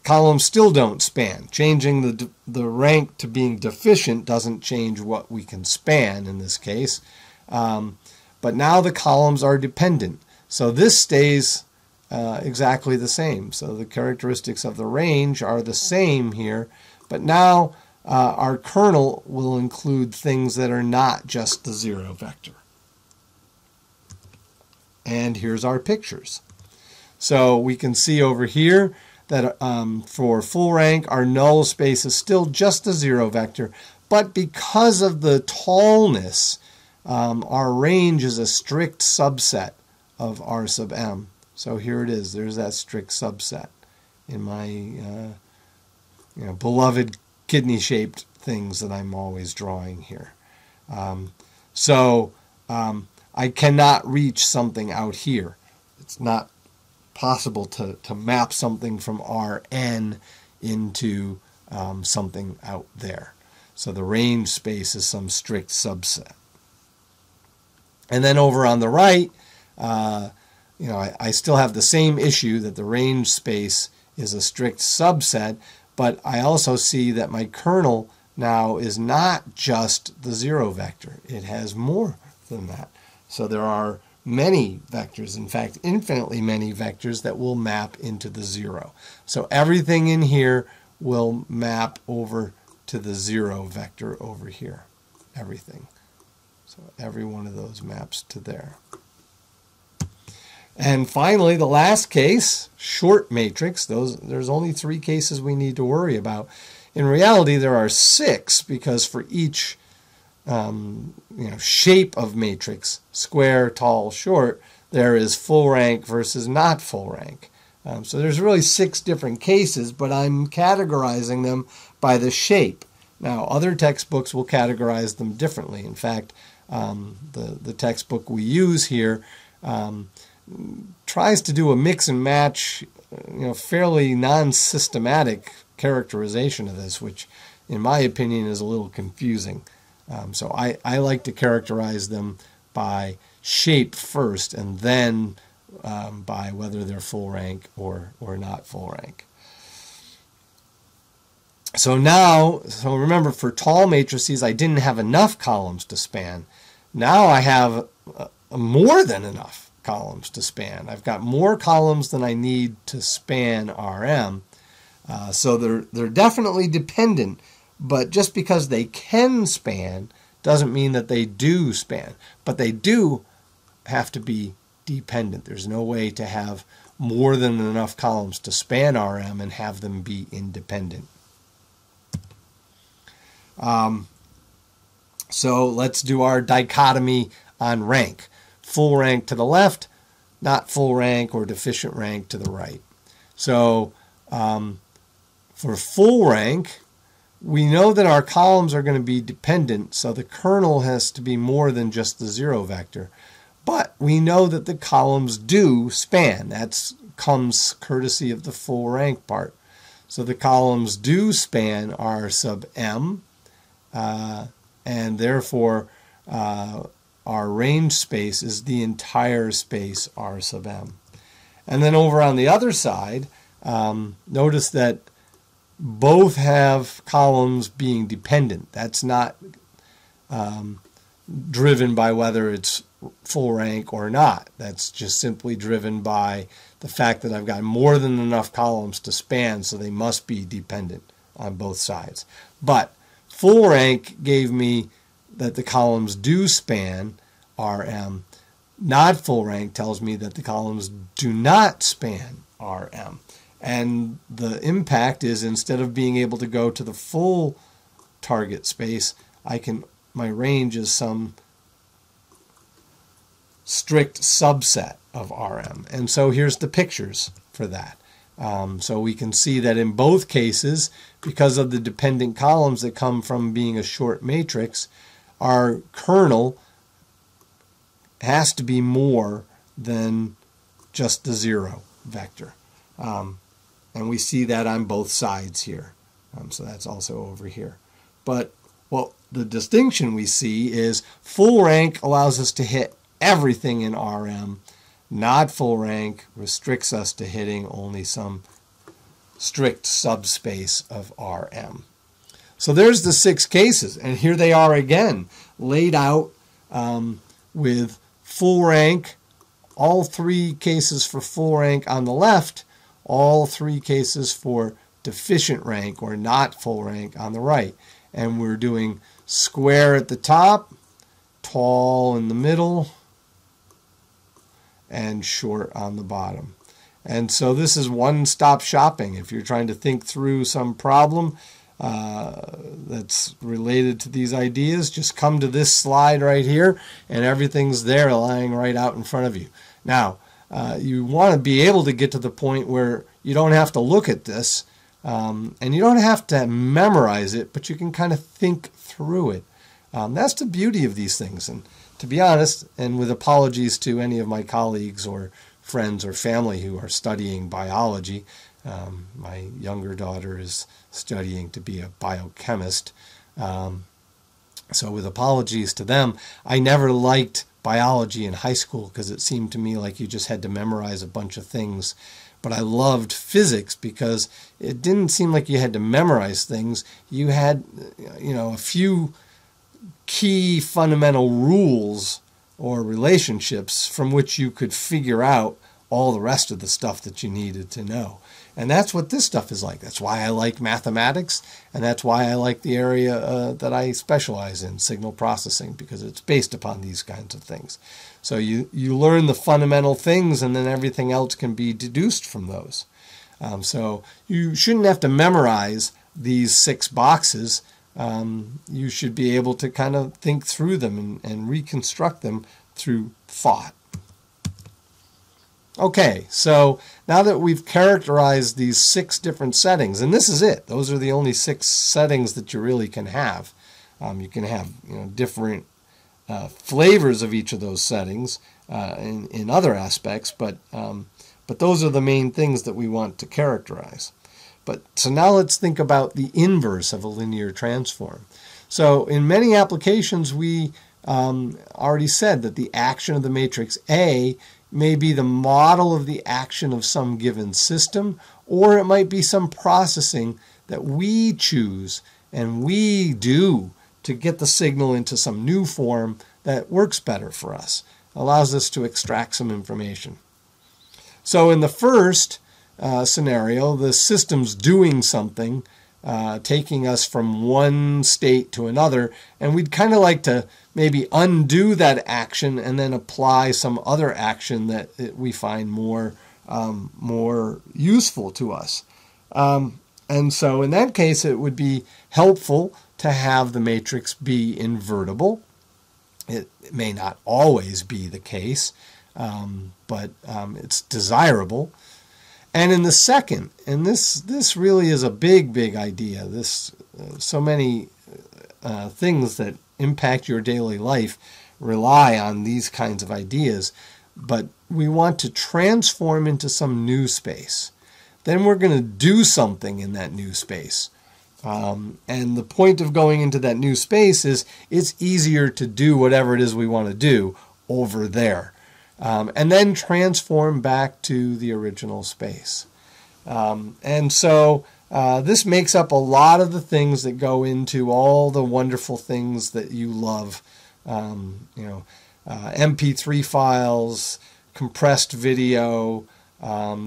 columns still don't span. Changing the rank to being deficient doesn't change what we can span in this case. But now the columns are dependent. So this stays exactly the same. So the characteristics of the range are the same here, but now our kernel will include things that are not just the zero vector. And here's our pictures. So we can see over here that for full rank, our null space is still just a zero vector, but because of the tallness, our range is a strict subset of R sub m. So here it is. There's that strict subset in my beloved kidney-shaped things that I'm always drawing here. I cannot reach something out here. It's not possible to map something from Rn into something out there. So the range space is some strict subset. And then over on the right, I still have the same issue that the range space is a strict subset, but I also see that my kernel now is not just the zero vector. It has more than that. So there are many vectors, in fact, infinitely many vectors that will map into the zero. So everything in here will map over to the zero vector over here. Everything. So every one of those maps to there. And finally, the last case, short matrix. There's only 3 cases we need to worry about. In reality, there are 6, because for each shape of matrix, square, tall, short, there is full rank versus not full rank. So there's really 6 different cases, but I'm categorizing them by the shape. Now, other textbooks will categorize them differently. In fact, the textbook we use here tries to do a mix and match, fairly non-systematic characterization of this, which in my opinion is a little confusing. So I like to characterize them by shape first, and then by whether they're full rank or not full rank. So remember, for tall matrices, I didn't have enough columns to span. Now I have more than enough columns to span. I've got more columns than I need to span Rm. So they're definitely dependent, but just because they can span doesn't mean that they do span. But they do have to be dependent. There's no way to have more than enough columns to span Rm and have them be independent. So let's do our dichotomy on rank. Full rank to the left, not full rank or deficient rank to the right. So for full rank, we know that our columns are going to be dependent, so the kernel has to be more than just the zero vector. But we know that the columns do span. That comes courtesy of the full rank part. So the columns do span R sub m, and therefore our range space is the entire space R sub m. And then over on the other side, notice that both have columns being dependent. That's not driven by whether it's full rank or not. That's just simply driven by the fact that I've got more than enough columns to span, so they must be dependent on both sides. But full rank gave me that the columns do span Rm. Not full rank tells me that the columns do not span Rm. And the impact is, instead of being able to go to the full target space, my range is some strict subset of Rm. And so here's the pictures for that. So we can see that in both cases, because of the dependent columns that come from being a short matrix, our kernel has to be more than just the zero vector. And we see that on both sides here. So that's also over here. But the distinction we see is full rank allows us to hit everything in Rm. Not full rank restricts us to hitting only some strict subspace of Rm. So there's the 6 cases, and here they are again, laid out with full rank, all 3 cases for full rank on the left, all 3 cases for deficient rank or not full rank on the right. And we're doing square at the top, tall in the middle, and short on the bottom. And so this is one-stop shopping. If you're trying to think through some problem that's related to these ideas, just come to this slide right here, and everything's there lying right out in front of you. Now, you want to be able to get to the point where you don't have to look at this, and you don't have to memorize it, but you can kind of think through it. That's the beauty of these things. And to be honest, and with apologies to any of my colleagues or friends or family who are studying biology, my younger daughter is studying to be a biochemist. So with apologies to them, I never liked biology in high school because it seemed to me like you just had to memorize a bunch of things. But I loved physics because it didn't seem like you had to memorize things. You had, a few key fundamental rules or relationships from which you could figure out all the rest of the stuff that you needed to know. And that's what this stuff is like. That's why I like mathematics, and that's why I like the area that I specialize in, signal processing, because it's based upon these kinds of things. So you learn the fundamental things, and then everything else can be deduced from those. So you shouldn't have to memorize these 6 boxes. You should be able to kind of think through them and reconstruct them through thought. Okay, so now that we've characterized these 6 different settings, and this is it. Those are the only 6 settings that you really can have. You can have different flavors of each of those settings in other aspects, but those are the main things that we want to characterize. So now let's think about the inverse of a linear transform. So in many applications, we already said that the action of the matrix A may be the model of the action of some given system, or it might be some processing that we choose and we do to get the signal into some new form that works better for us, allows us to extract some information. So in the first scenario, the system's doing something, taking us from one state to another, and we'd kind of like to maybe undo that action and then apply some other action that we find more useful to us. And so in that case, it would be helpful to have the matrix be invertible. It may not always be the case, but it's desirable. And in the second, and this really is a big idea. So many things that impact your daily life rely on these kinds of ideas, but we want to transform into some new space. Then we're going to do something in that new space. And the point of going into that new space is it's easier to do whatever it is we want to do over there. And then transform back to the original space. And so this makes up a lot of the things that go into all the wonderful things that you love. MP3 files, compressed video,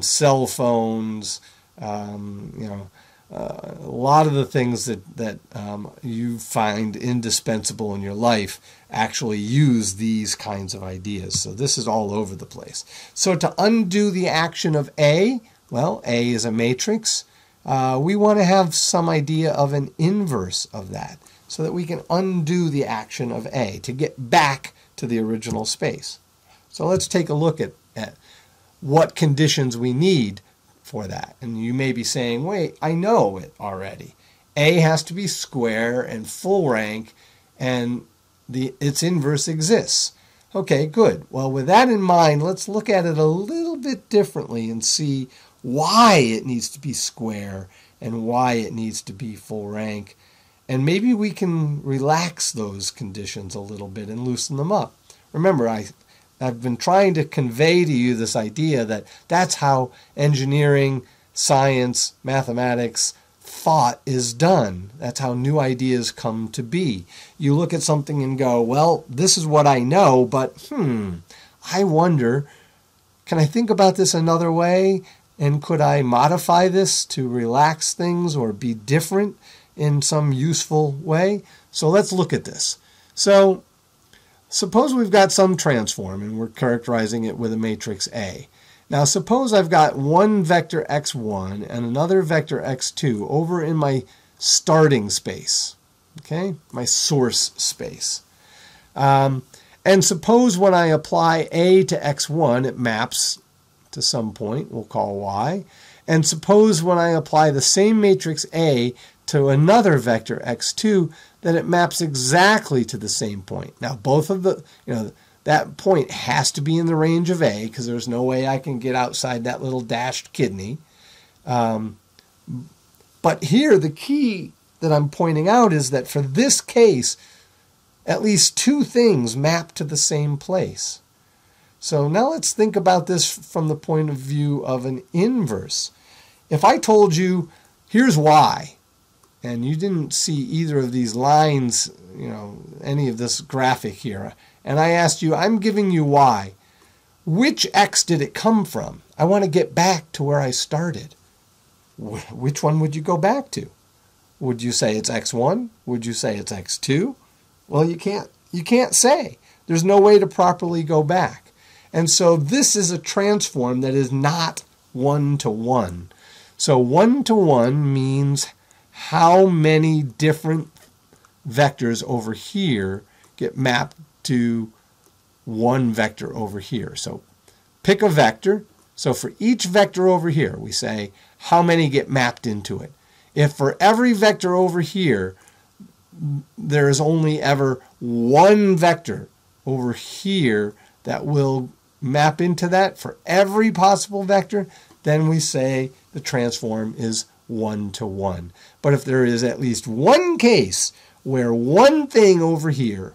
cell phones, a lot of the things that you find indispensable in your life actually use these kinds of ideas. So this is all over the place. So to undo the action of A, well, A is a matrix. We want to have some idea of an inverse of that so that we can undo the action of A to get back to the original space. So let's take a look at what conditions we need for that. And you may be saying, wait, I know it already. A has to be square and full rank, and its inverse exists. Okay, good. Well, with that in mind, let's look at it a little bit differently and see why it needs to be square and why it needs to be full rank. And maybe we can relax those conditions a little bit and loosen them up. Remember, I've been trying to convey to you this idea that that's how engineering science, mathematics, thought is done. That's how new ideas come to be. You look at something and go, well, this is what I know, but I wonder, can I think about this another way? And could I modify this to relax things or be different in some useful way? So let's look at this. So suppose we've got some transform and we're characterizing it with a matrix A. Now suppose I've got one vector x1 and another vector x2 over in my starting space, okay, my source space. And suppose when I apply A to x1, it maps to some point we'll call y. And suppose when I apply the same matrix A to another vector x2, that it maps exactly to the same point. Now both of the, that point has to be in the range of A because there's no way I can get outside that little dashed kidney. But here the key that I'm pointing out is that for this case, at least two things map to the same place. So now let's think about this from the point of view of an inverse. If I told you, here's y, and you didn't see either of these lines, any of this graphic here, and I asked you, I'm giving you y, which x did it come from? I want to get back to where I started. Which one would you go back to? Would you say it's x1? Would you say it's x2? Well, you can't say. There's no way to properly go back. And so this is a transform that is not one-to-one. So one-to-one means how many different vectors over here get mapped to one vector over here. So pick a vector. So for each vector over here, we say how many get mapped into it. If for every vector over here, there is only ever one vector over here that will map into that for every possible vector, then we say the transform is one-to-one. But if there is at least one case where one thing over here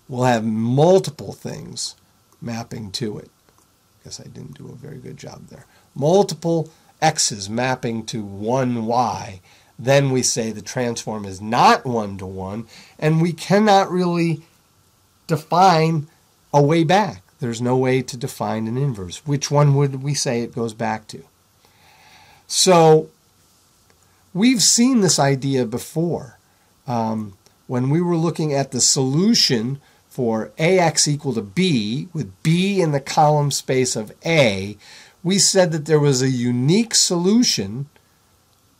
will have multiple things mapping to it, I guess I didn't do a very good job there, multiple x's mapping to one y, then we say the transform is not one-to-one, and we cannot really define a way back. There's no way to define an inverse. Which one would we say it goes back to? So we've seen this idea before. When we were looking at the solution for AX equal to B, with B in the column space of A, we said that there was a unique solution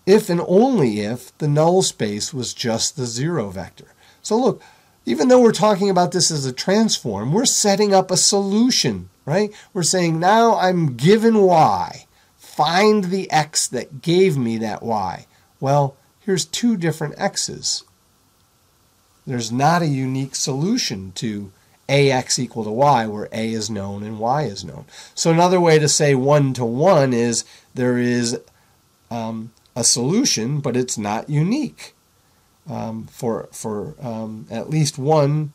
if and only if the null space was just the zero vector. So look, even though we're talking about this as a transform, we're setting up a solution, right? We're saying now I'm given y. Find the x that gave me that y. Well, here's two different x's. There's not a unique solution to ax equal to y where a is known and y is known. So another way to say one-to-one is there is a solution, but it's not unique for at least one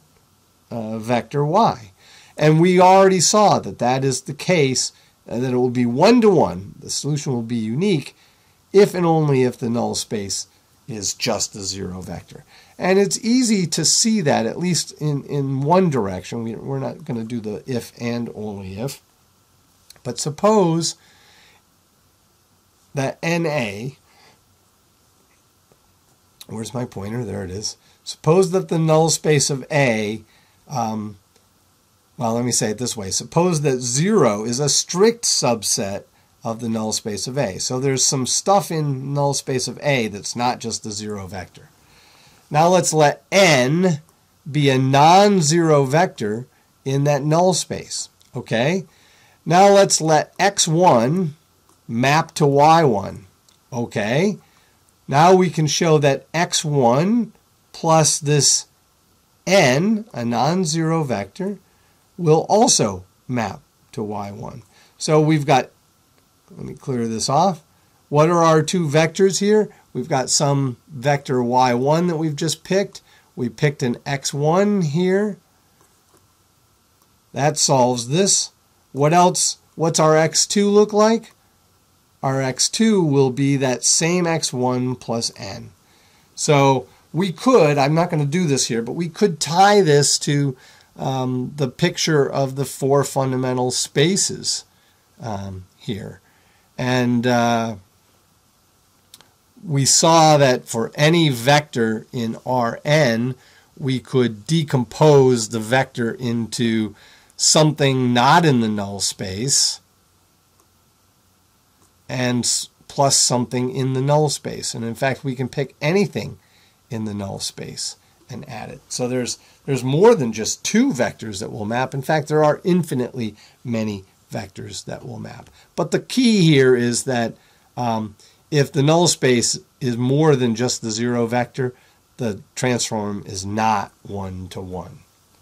vector y. And we already saw that that is the case, that it will be one-to-one. The solution will be unique if and only if the null space is just the zero vector. And it's easy to see that, at least in one direction. We're not going to do the if and only if. But suppose that NA, where's my pointer? There it is. Suppose that the null space of A, well, let me say it this way. Suppose that 0 is a strict subset of the null space of A. So there's some stuff in null space of A that's not just the zero vector. Now let's let n be a non-zero vector in that null space. Okay? Now let's let x1 map to y1. Okay? Now we can show that x1 plus this n, a non-zero vector, will also map to y1. So we've got, let me clear this off. What are our two vectors here? We've got some vector y1 that we've just picked. We picked an x1 here. That solves this. What else? What's our x2 look like? our x2 will be that same x1 plus n. So we could, I'm not going to do this here, but we could tie this to the picture of the four fundamental spaces here. And we saw that for any vector in Rn, we could decompose the vector into something not in the null space and plus something in the null space. And in fact, we can pick anything in the null space and add it. So there's more than just two vectors that will map. In fact, there are infinitely many vectors that will map. But the key here is that if the null space is more than just the zero vector, the transform is not one-to-one.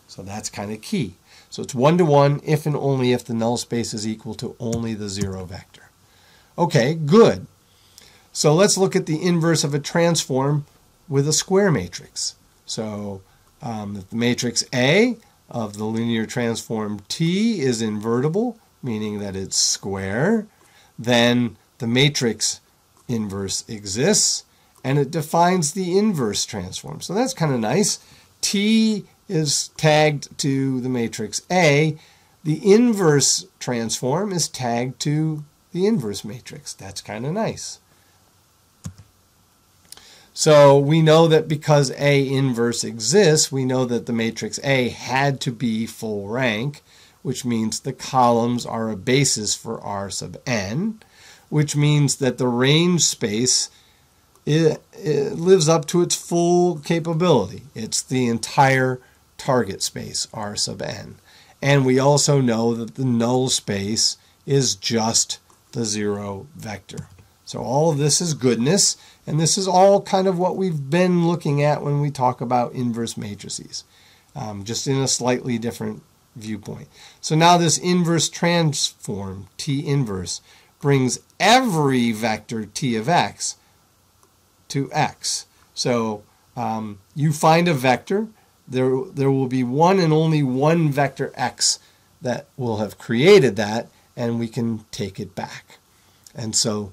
So that's kind of key. So it's one-to-one if and only if the null space is equal to only the zero vector. Okay, good. So let's look at the inverse of a transform with a square matrix. So if the matrix A of the linear transform T is invertible, meaning that it's square, then the matrix inverse exists, and it defines the inverse transform. So that's kind of nice. T is tagged to the matrix A. The inverse transform is tagged to the inverse matrix. That's kind of nice. So we know that because A inverse exists, we know that the matrix A had to be full rank, which means the columns are a basis for R sub n, which means that the range space it lives up to its full capability. It's the entire target space, R sub n. And we also know that the null space is just the zero vector. So all of this is goodness, and this is all kind of what we've been looking at when we talk about inverse matrices, just in a slightly different viewpoint. So now this inverse transform, T inverse, brings every vector T of x to x. So you find a vector, there will be one and only one vector x that will have created that, and we can take it back. And so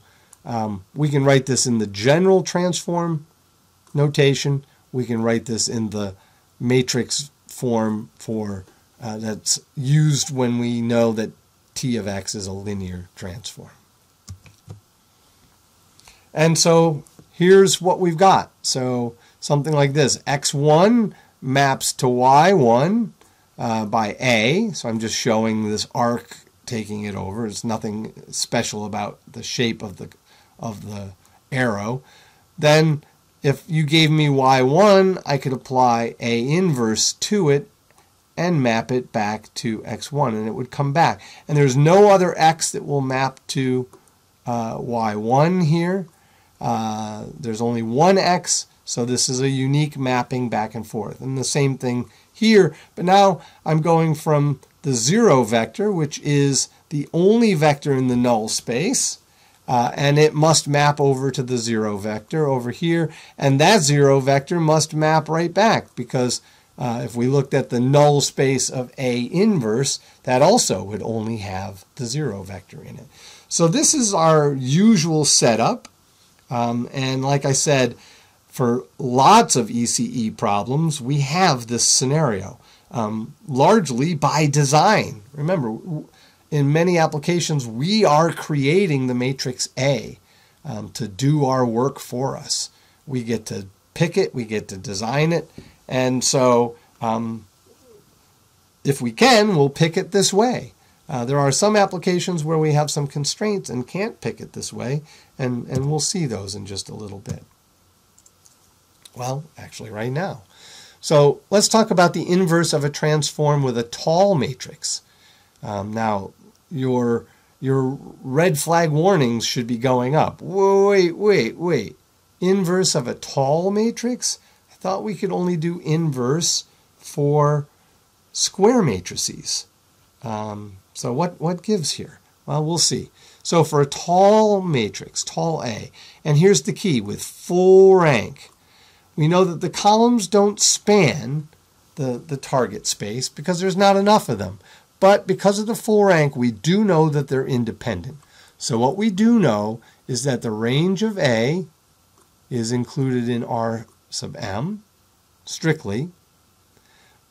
we can write this in the general transform notation. We can write this in the matrix form for that's used when we know that T of x is a linear transform. And so here's what we've got. So something like this. x1 maps to y1 by A. So I'm just showing this arc taking it over. It's nothing special about the shape of the arrow. Then if you gave me y1, I could apply A inverse to it and map it back to x1, and it would come back. And there's no other x that will map to y1 here. There's only one x, so this is a unique mapping back and forth. And the same thing here, but now I'm going from the zero vector, which is the only vector in the null space, and it must map over to the zero vector over here, and that zero vector must map right back, because if we looked at the null space of A inverse, that also would only have the zero vector in it. So this is our usual setup, and like I said, for lots of ECE problems, we have this scenario, largely by design. Remember, in many applications, we are creating the matrix A to do our work for us. We get to pick it, we get to design it, and so if we can, we'll pick it this way. There are some applications where we have some constraints and can't pick it this way, and we'll see those in just a little bit. Well, actually right now. So let's talk about the inverse of a transform with a tall matrix. Now, your red flag warnings should be going up. Wait. Inverse of a tall matrix? I thought we could only do inverse for square matrices. So what gives here? Well, we'll see. So for a tall matrix, tall A, and here's the key, with full rank, we know that the columns don't span the target space because there's not enough of them. But because of the full rank, we do know that they're independent. So what we do know is that the range of A is included in R sub m, strictly.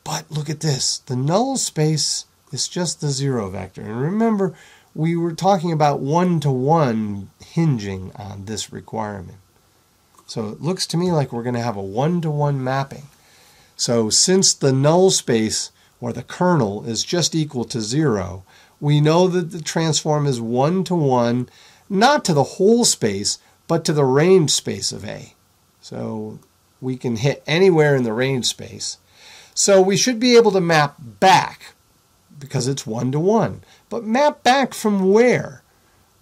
But look at this. The null space is just the 0 vector. And remember, we were talking about one-to-one hinging on this requirement. So it looks to me like we're going to have a one-to-one mapping. So since the null space, or the kernel, is just equal to 0, we know that the transform is one-to-one, not to the whole space, but to the range space of A. So we can hit anywhere in the range space. So we should be able to map back, because it's one-to-one. But map back from where?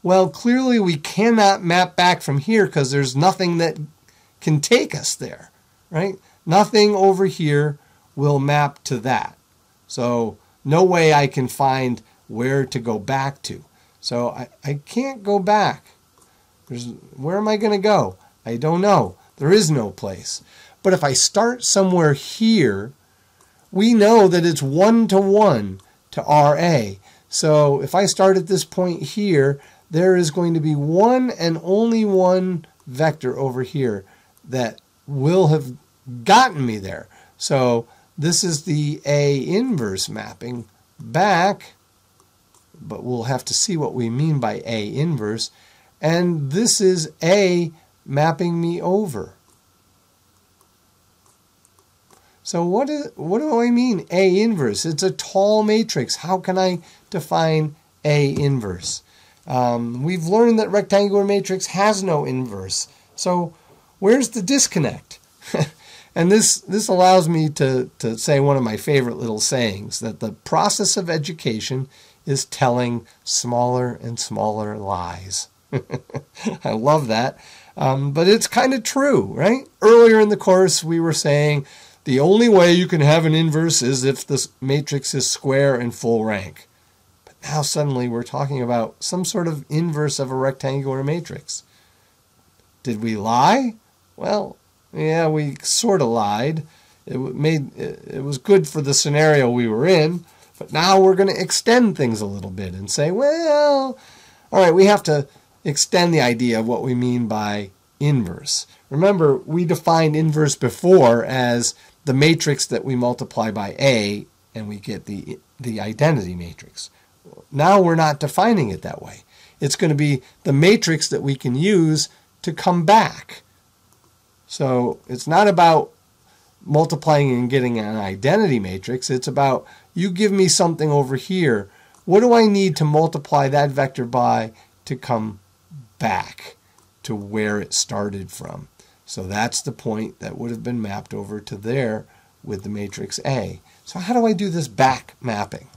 Well, clearly we cannot map back from here because there's nothing that can take us there, right? Nothing over here will map to that. So no way I can find where to go back to. So I can't go back. Where am I going to go? I don't know. There is no place. But if I start somewhere here, we know that it's one-to-one to RA. So if I start at this point here, there is going to be one and only one vector over here that will have gotten me there. So this is the A inverse mapping back, but we'll have to see what we mean by A inverse. And this is A mapping me over. So what do I mean A inverse? It's a tall matrix. How can I define A inverse? We've learned that rectangular matrix has no inverse. So where's the disconnect? And this allows me to say one of my favorite little sayings, that the process of education is telling smaller and smaller lies. I love that. But it's kind of true, right? Earlier in the course, we were saying the only way you can have an inverse is if the matrix is square and full rank. But now suddenly we're talking about some sort of inverse of a rectangular matrix. Did we lie? Well, yeah, we sort of lied. It was good for the scenario we were in, but now we're going to extend things a little bit and say, well, all right, we have to extend the idea of what we mean by inverse. Remember, we defined inverse before as the matrix that we multiply by A and we get the identity matrix. Now we're not defining it that way. It's going to be the matrix that we can use to come back. So it's not about multiplying and getting an identity matrix. It's about, you give me something over here. What do I need to multiply that vector by to come back to where it started from? So that's the point that would have been mapped over to there with the matrix A. So how do I do this back mapping?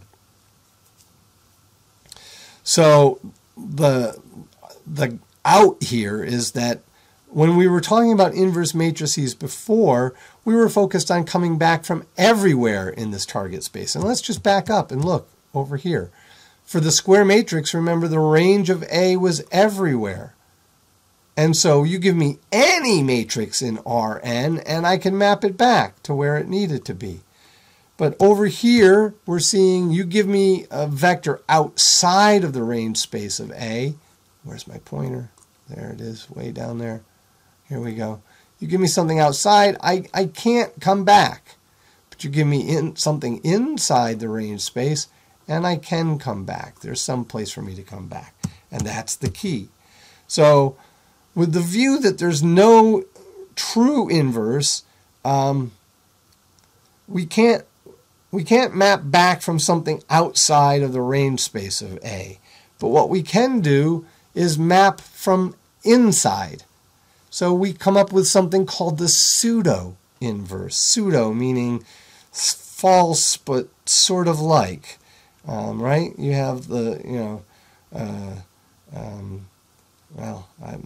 So the out here is that when we were talking about inverse matrices before, we were focused on coming back from everywhere in this target space. And let's just back up and look over here. For the square matrix, remember the range of A was everywhere. And so you give me any matrix in Rn and I can map it back to where it needed to be. But over here, we're seeing you give me a vector outside of the range space of A. Where's my pointer? There it is, way down there. Here we go. You give me something outside, I can't come back. But you give me something inside the range space, and I can come back. There's some place for me to come back. And that's the key. So with the view that there's no true inverse, we can't map back from something outside of the range space of A. But what we can do is map from inside. So we come up with something called the pseudo inverse. Pseudo meaning false but sort of like, right? You have the,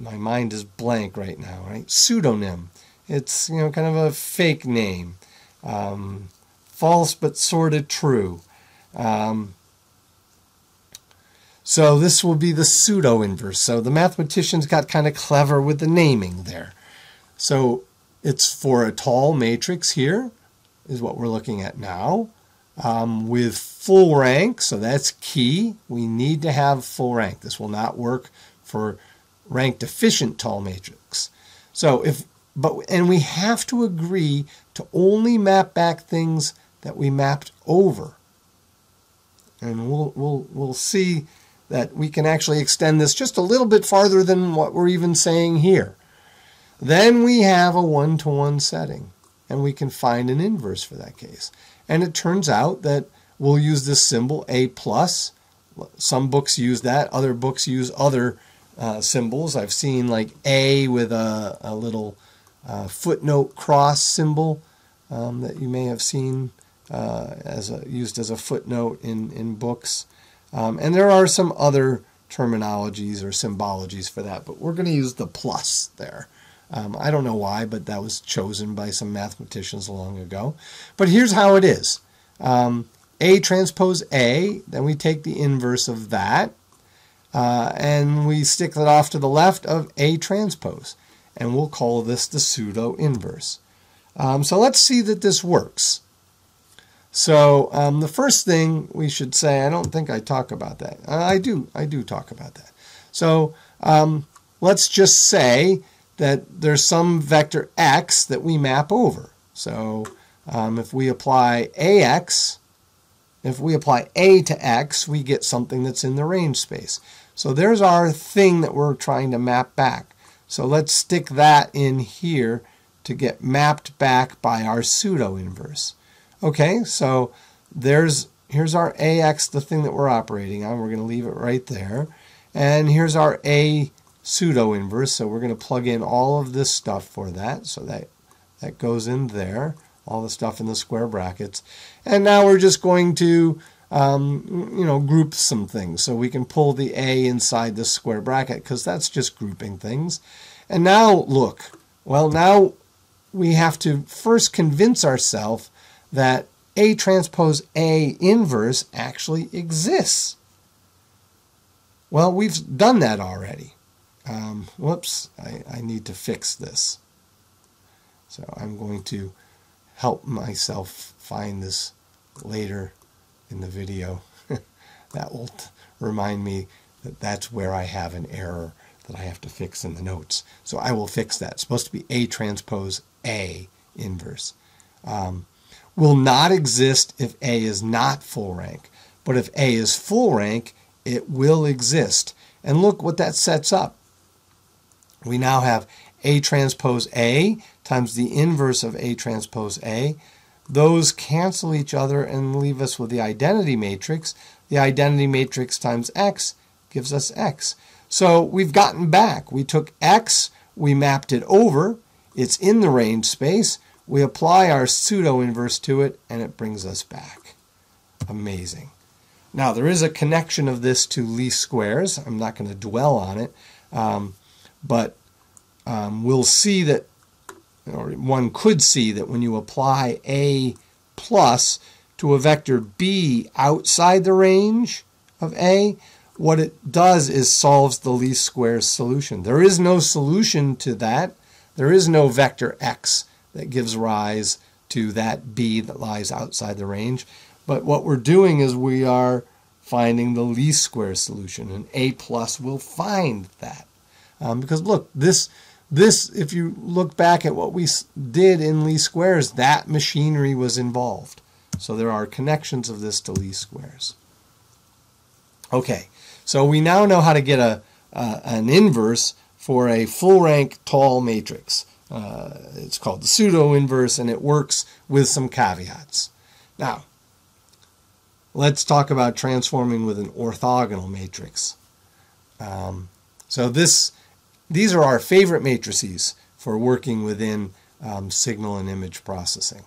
my mind is blank right now, right? Pseudonym. It's, kind of a fake name. False but sort of true. So this will be the pseudo inverse. So the mathematicians got kind of clever with the naming there. So it's for a tall matrix here, is what we're looking at now. with full rank, so that's key. We need to have full rank. This will not work for rank deficient tall matrix. So and we have to agree to only map back things that we mapped over. And we'll see that we can actually extend this just a little bit farther than what we're even saying here. Then we have a one-to-one setting, and we can find an inverse for that case. And it turns out that we'll use this symbol A+. Some books use that. Other books use other symbols. I've seen like A with a little footnote cross symbol that you may have seen used as a footnote in books. And there are some other terminologies or symbologies for that, but we're going to use the plus there. I don't know why, but that was chosen by some mathematicians long ago. But here's how it is. A transpose A, then we take the inverse of that, and we stick that off to the left of A transpose. And we'll call this the pseudo-inverse. So let's see that this works. So the first thing we should say, I don't think I talk about that. I do talk about that. So let's just say that there's some vector x that we map over. So if we apply ax, if we apply a to x, we get something that's in the range space. So there's our thing that we're trying to map back. So let's stick that in here to get mapped back by our pseudo-inverse. Okay, so here's our ax, the thing that we're operating on. We're going to leave it right there. And here's our a pseudo-inverse, so we're going to plug in all of this stuff for that. So that goes in there, all the stuff in the square brackets. And now we're just going to group some things. So we can pull the a inside the square bracket because that's just grouping things. And now look, well, now we have to first convince ourselves that A transpose A inverse actually exists. Well, we've done that already. Whoops, I need to fix this. So I'm going to help myself find this later in the video. That will remind me that that's where I have an error that I have to fix in the notes. So I will fix that. It's supposed to be A transpose A inverse. Will not exist if A is not full rank. But if A is full rank, it will exist. And look what that sets up. We now have A transpose A times the inverse of A transpose A. Those cancel each other and leave us with the identity matrix. The identity matrix times X gives us X. So we've gotten back. We took X, we mapped it over. It's in the range space. We apply our pseudo-inverse to it, and it brings us back. Amazing. Now, there is a connection of this to least squares. I'm not going to dwell on it, but we'll see that, or one could see that when you apply A plus to a vector B outside the range of A, what it does is solves the least squares solution. There is no solution to that. There is no vector X that gives rise to that B that lies outside the range. But what we're doing is we are finding the least squares solution, and A plus will find that. Because look, this, if you look back at what we did in least squares, that machinery was involved. So there are connections of this to least squares. Okay, so we now know how to get an inverse for a full rank tall matrix. It's called the pseudo-inverse, and it works with some caveats. Now, let's talk about transforming with an orthogonal matrix. So these are our favorite matrices for working within signal and image processing.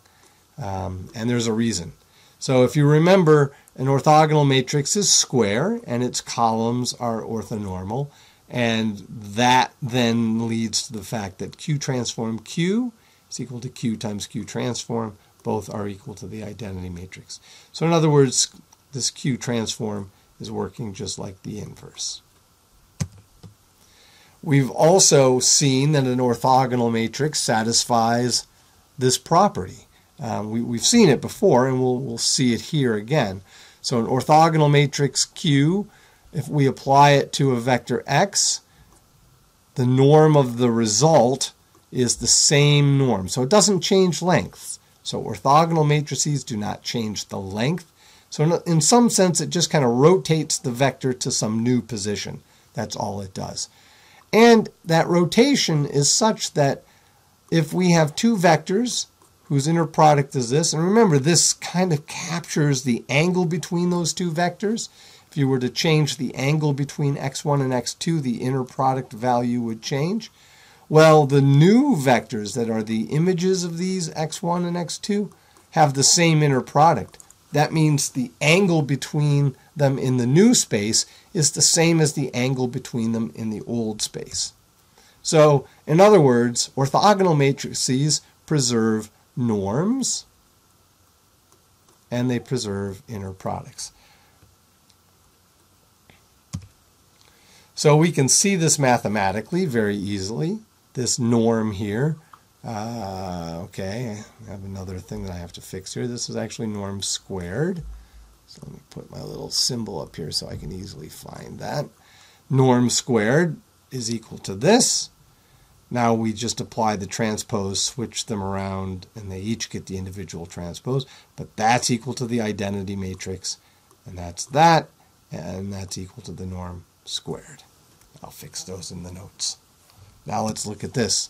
And there's a reason. So if you remember, an orthogonal matrix is square, and its columns are orthonormal. And that then leads to the fact that Q transform Q is equal to Q times Q transform. Both are equal to the identity matrix. So in other words, this Q transform is working just like the inverse. We've also seen that an orthogonal matrix satisfies this property. We've seen it before, and we'll see it here again. So an orthogonal matrix Q, if we apply it to a vector x, the norm of the result is the same norm. So it doesn't change length. So orthogonal matrices do not change the length. So in some sense, it just kind of rotates the vector to some new position. That's all it does. And that rotation is such that if we have two vectors whose inner product is this, and remember this kind of captures the angle between those two vectors. If you were to change the angle between x1 and x2, the inner product value would change. Well, the new vectors that are the images of these x1 and x2 have the same inner product. That means the angle between them in the new space is the same as the angle between them in the old space. So, in other words, orthogonal matrices preserve norms and they preserve inner products. So we can see this mathematically very easily, this norm here. Okay, I have another thing that I have to fix here. This is actually norm squared. So let me put my little symbol up here so I can easily find that. Norm squared is equal to this. Now we just apply the transpose, switch them around, and they each get the individual transpose. But that's equal to the identity matrix, and that's equal to the norm squared. I'll fix those in the notes. Now let's look at this.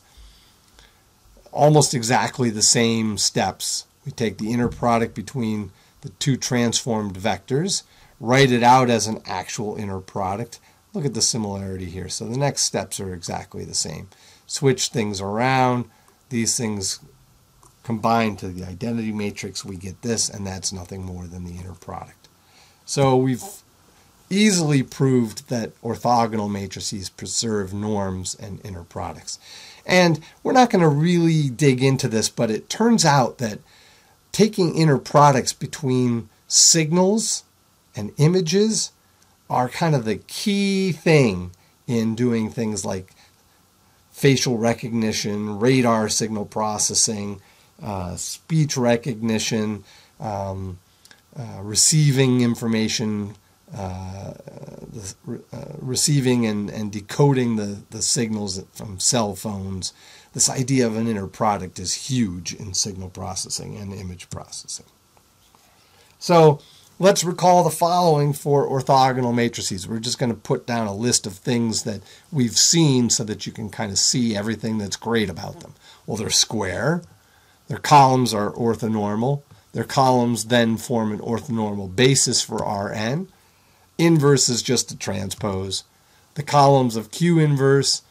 Almost exactly the same steps. We take the inner product between the two transformed vectors, write it out as an actual inner product. Look at the similarity here. So the next steps are exactly the same. Switch things around. These things combine to the identity matrix. We get this, and that's nothing more than the inner product. So we've easily proved that orthogonal matrices preserve norms and inner products. And we're not going to really dig into this, but it turns out that taking inner products between signals and images are kind of the key thing in doing things like facial recognition, radar signal processing, speech recognition, receiving information, receiving and decoding the signals from cell phones. This idea of an inner product is huge in signal processing and image processing. So let's recall the following for orthogonal matrices. We're just going to put down a list of things that we've seen so that you can kind of see everything that's great about them. Well, they're square. Their columns are orthonormal. Their columns then form an orthonormal basis for Rn. Inverse is just a transpose. The columns of Q inverse,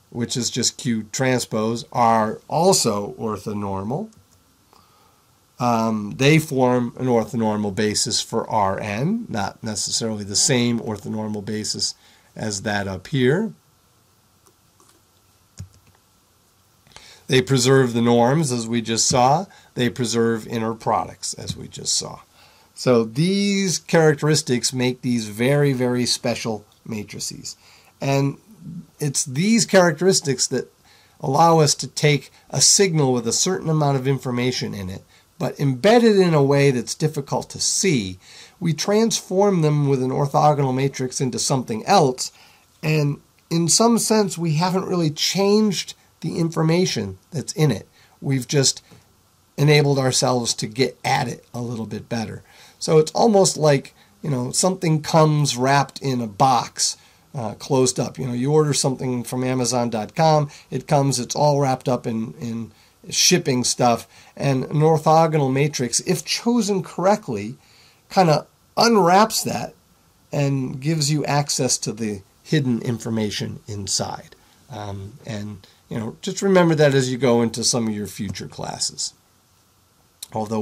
which is just Q transpose, are also orthonormal. They form an orthonormal basis for Rn, not necessarily the same orthonormal basis as that up here. They preserve the norms, as we just saw. They preserve inner products, as we just saw. So these characteristics make these very, very special matrices. And it's these characteristics that allow us to take a signal with a certain amount of information in it, but embedded in a way that's difficult to see. We transform them with an orthogonal matrix into something else, and in some sense we haven't really changed the information that's in it. We've just enabled ourselves to get at it a little bit better. So it's almost like, something comes wrapped in a box, closed up. You order something from Amazon.com, it comes, it's all wrapped up in shipping stuff, and an orthogonal matrix, if chosen correctly, kind of unwraps that and gives you access to the hidden information inside. Just remember that as you go into some of your future classes. Although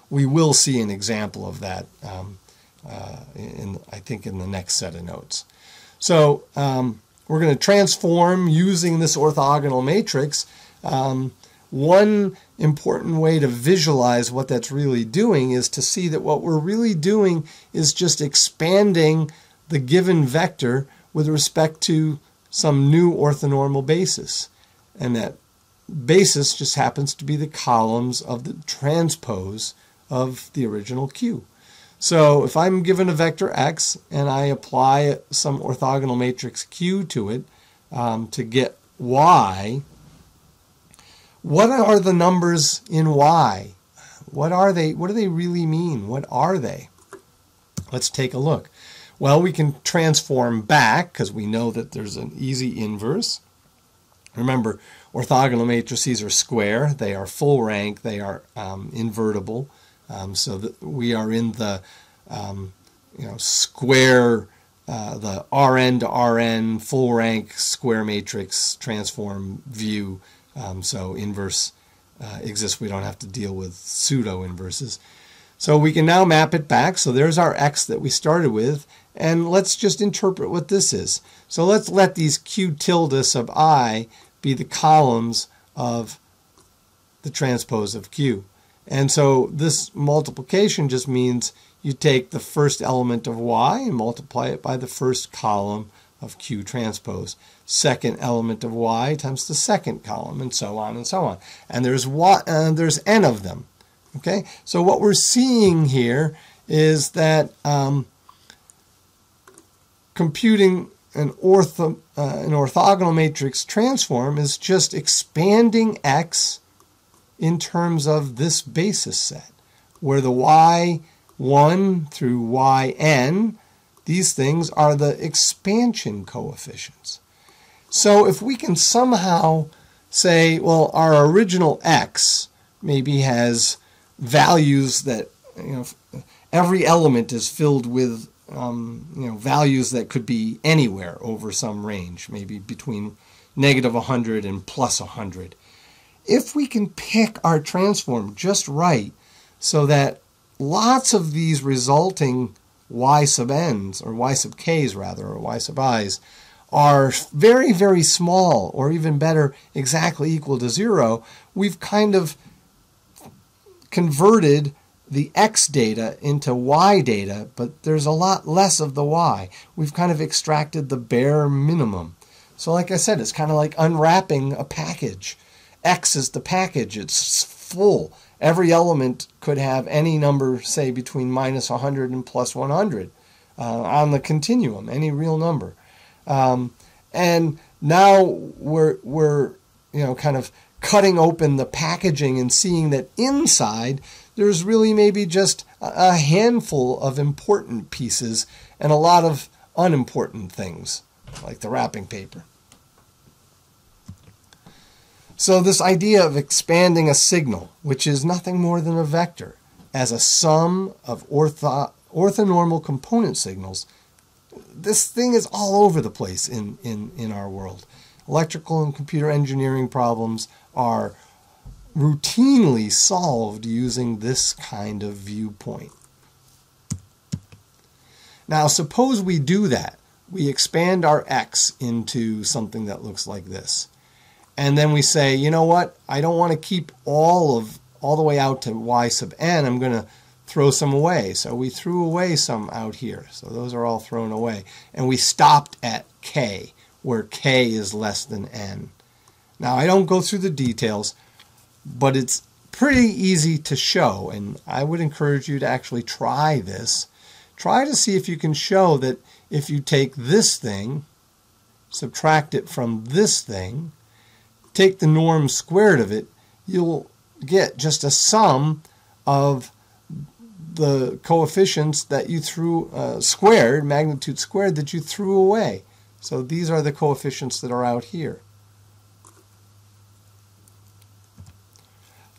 we will see an example of that, I think, in the next set of notes. So we're going to transform using this orthogonal matrix. One important way to visualize what that's really doing is to see that what we're really doing is just expanding the given vector with respect to some new orthonormal basis. And that basis just happens to be the columns of the transpose of the original Q. So if I'm given a vector x and I apply some orthogonal matrix Q to it to get y, what are the numbers in y? What are they? What do they really mean? What are they? Let's take a look. Well, we can transform back because we know that there's an easy inverse. Remember, orthogonal matrices are square. They are full rank. They are invertible. So that we are in the square, the Rn to Rn full rank square matrix transform view. So inverse exists. We don't have to deal with pseudo inverses. So we can now map it back. So there's our x that we started with. And let's just interpret what this is. So let's let these q tilde sub I be the columns of the transpose of q. And so this multiplication just means you take the first element of y and multiply it by the first column of q transpose. Second element of y times the second column, and so on and so on. And there's n of them. Okay, so what we're seeing here is that computing an orthogonal matrix transform is just expanding x in terms of this basis set, where the y1 through yn, these things are the expansion coefficients. So if we can somehow say, well, our original x maybe has values that, every element is filled with values that could be anywhere over some range, maybe between negative 100 and plus 100. If we can pick our transform just right so that lots of these resulting y sub n's, or y sub k's rather, or y sub i's, are very, very small, or even better, exactly equal to 0, we've kind of converted the x data into y data, but there's a lot less of the y. We've kind of extracted the bare minimum. So like I said, it's kind of like unwrapping a package. X is the package. It's full. Every element could have any number, say, between minus 100 and plus 100 on the continuum, any real number. And now we're kind of cutting open the packaging and seeing that inside there's really maybe just a handful of important pieces and a lot of unimportant things, like the wrapping paper. So this idea of expanding a signal, which is nothing more than a vector, as a sum of orthonormal component signals, this thing is all over the place in our world. Electrical and computer engineering problems are routinely solved using this kind of viewpoint. Now, suppose we do that. We expand our x into something that looks like this. And then we say, you know what? I don't want to keep all the way out to y sub n. I'm going to throw some away. So we threw away some out here. So those are all thrown away. And we stopped at k, where k is less than n. Now, I don't go through the details, but it's pretty easy to show, and I would encourage you to actually try this. Try to see if you can show that if you take this thing, subtract it from this thing, take the norm squared of it, you'll get just a sum of the coefficients that you threw squared, magnitude squared, that you threw away. So these are the coefficients that are out here.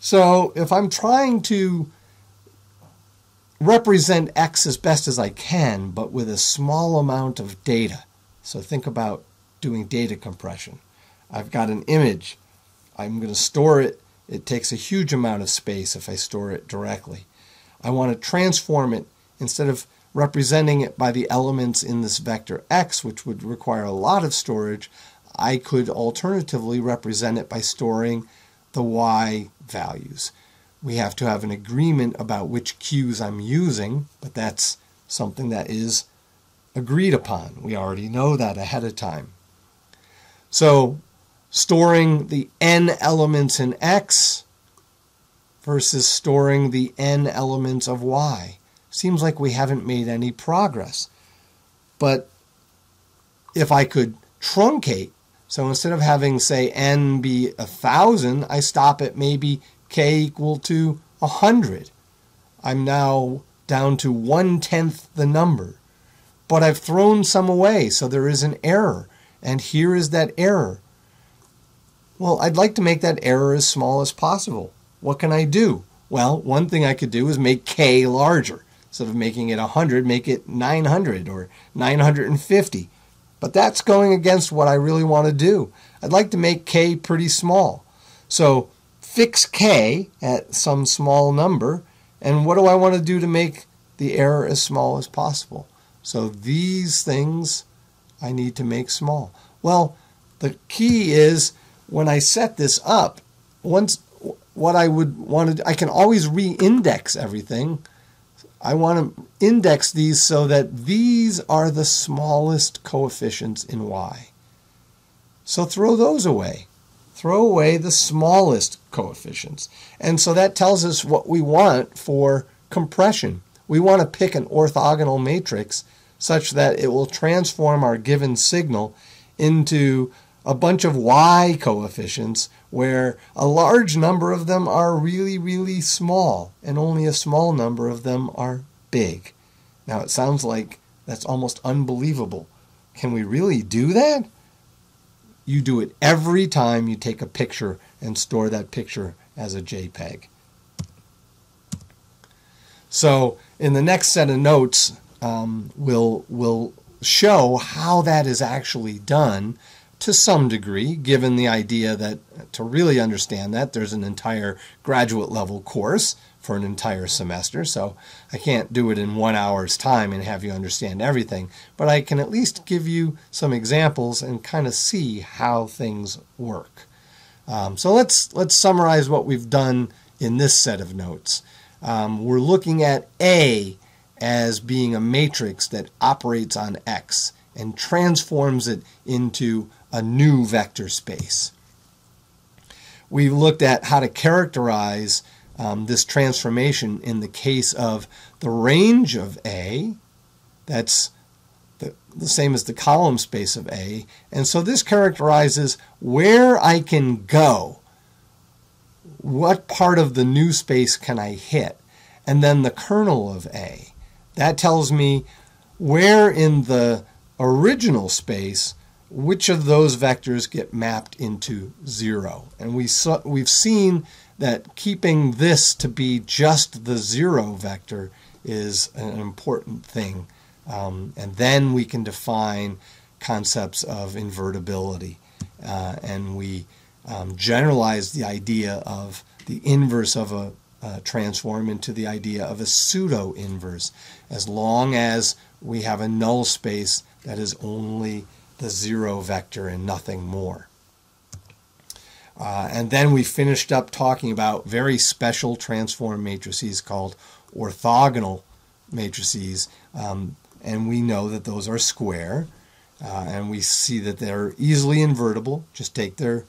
So if I'm trying to represent x as best as I can, but with a small amount of data, so think about doing data compression. I've got an image. I'm going to store it. It takes a huge amount of space if I store it directly. I want to transform it. Instead of representing it by the elements in this vector x, which would require a lot of storage, I could alternatively represent it by storing the y values. We have to have an agreement about which q's I'm using, but that's something that is agreed upon. We already know that ahead of time. So storing the n elements in X versus storing the n elements of Y. Seems like we haven't made any progress. But if I could truncate, so instead of having, say, n be 1,000, I stop at maybe k equal to 100. I'm now down to 1/10 the number. But I've thrown some away, so there is an error. And here is that error. Well, I'd like to make that error as small as possible. What can I do? Well, one thing I could do is make k larger. Instead of making it 100, make it 900 or 950. But that's going against what I really want to do. I'd like to make k pretty small. So fix k at some small number, and what do I want to do to make the error as small as possible? So these things I need to make small. Well, the key is when I set this up, once what I would want to, I can always re-index everything. I want to index these so that these are the smallest coefficients in Y. So throw those away. Throw away the smallest coefficients. And so that tells us what we want for compression. We want to pick an orthogonal matrix such that it will transform our given signal into a bunch of Y coefficients where a large number of them are really, really small and only a small number of them are big. Now it sounds like that's almost unbelievable. Can we really do that? You do it every time you take a picture and store that picture as a JPEG. So in the next set of notes, we'll show how that is actually done to some degree, given the idea that to really understand that, there's an entire graduate level course for an entire semester. So I can't do it in 1 hour's time and have you understand everything, but I can at least give you some examples and kind of see how things work. So let's summarize what we've done in this set of notes. We're looking at A as being a matrix that operates on X and transforms it into a new vector space. We looked at how to characterize this transformation in the case of the range of A. That's the same as the column space of A. And so this characterizes where I can go. What part of the new space can I hit? And then the kernel of A. That tells me where in the original space which of those vectors get mapped into 0. And we've seen that keeping this to be just the 0 vector is an important thing. And then we can define concepts of invertibility. And we generalize the idea of the inverse of a transform into the idea of a pseudo-inverse, as long as we have a null space that is only the 0 vector and nothing more. And then we finished up talking about very special transform matrices called orthogonal matrices, and we know that those are square, and we see that they're easily invertible. Just take their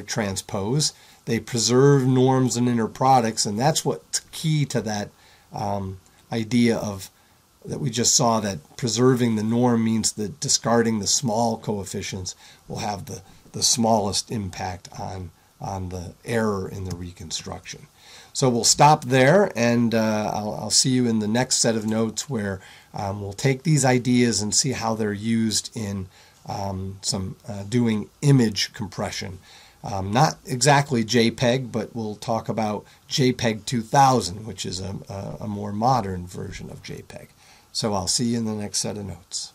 transpose. They preserve norms and inner products, and that's what's key to that idea of that we just saw, that preserving the norm means that discarding the small coefficients will have the smallest impact on the error in the reconstruction. So we'll stop there, and I'll see you in the next set of notes where we'll take these ideas and see how they're used in doing image compression. Not exactly JPEG, but we'll talk about JPEG 2000, which is a more modern version of JPEG. So I'll see you in the next set of notes.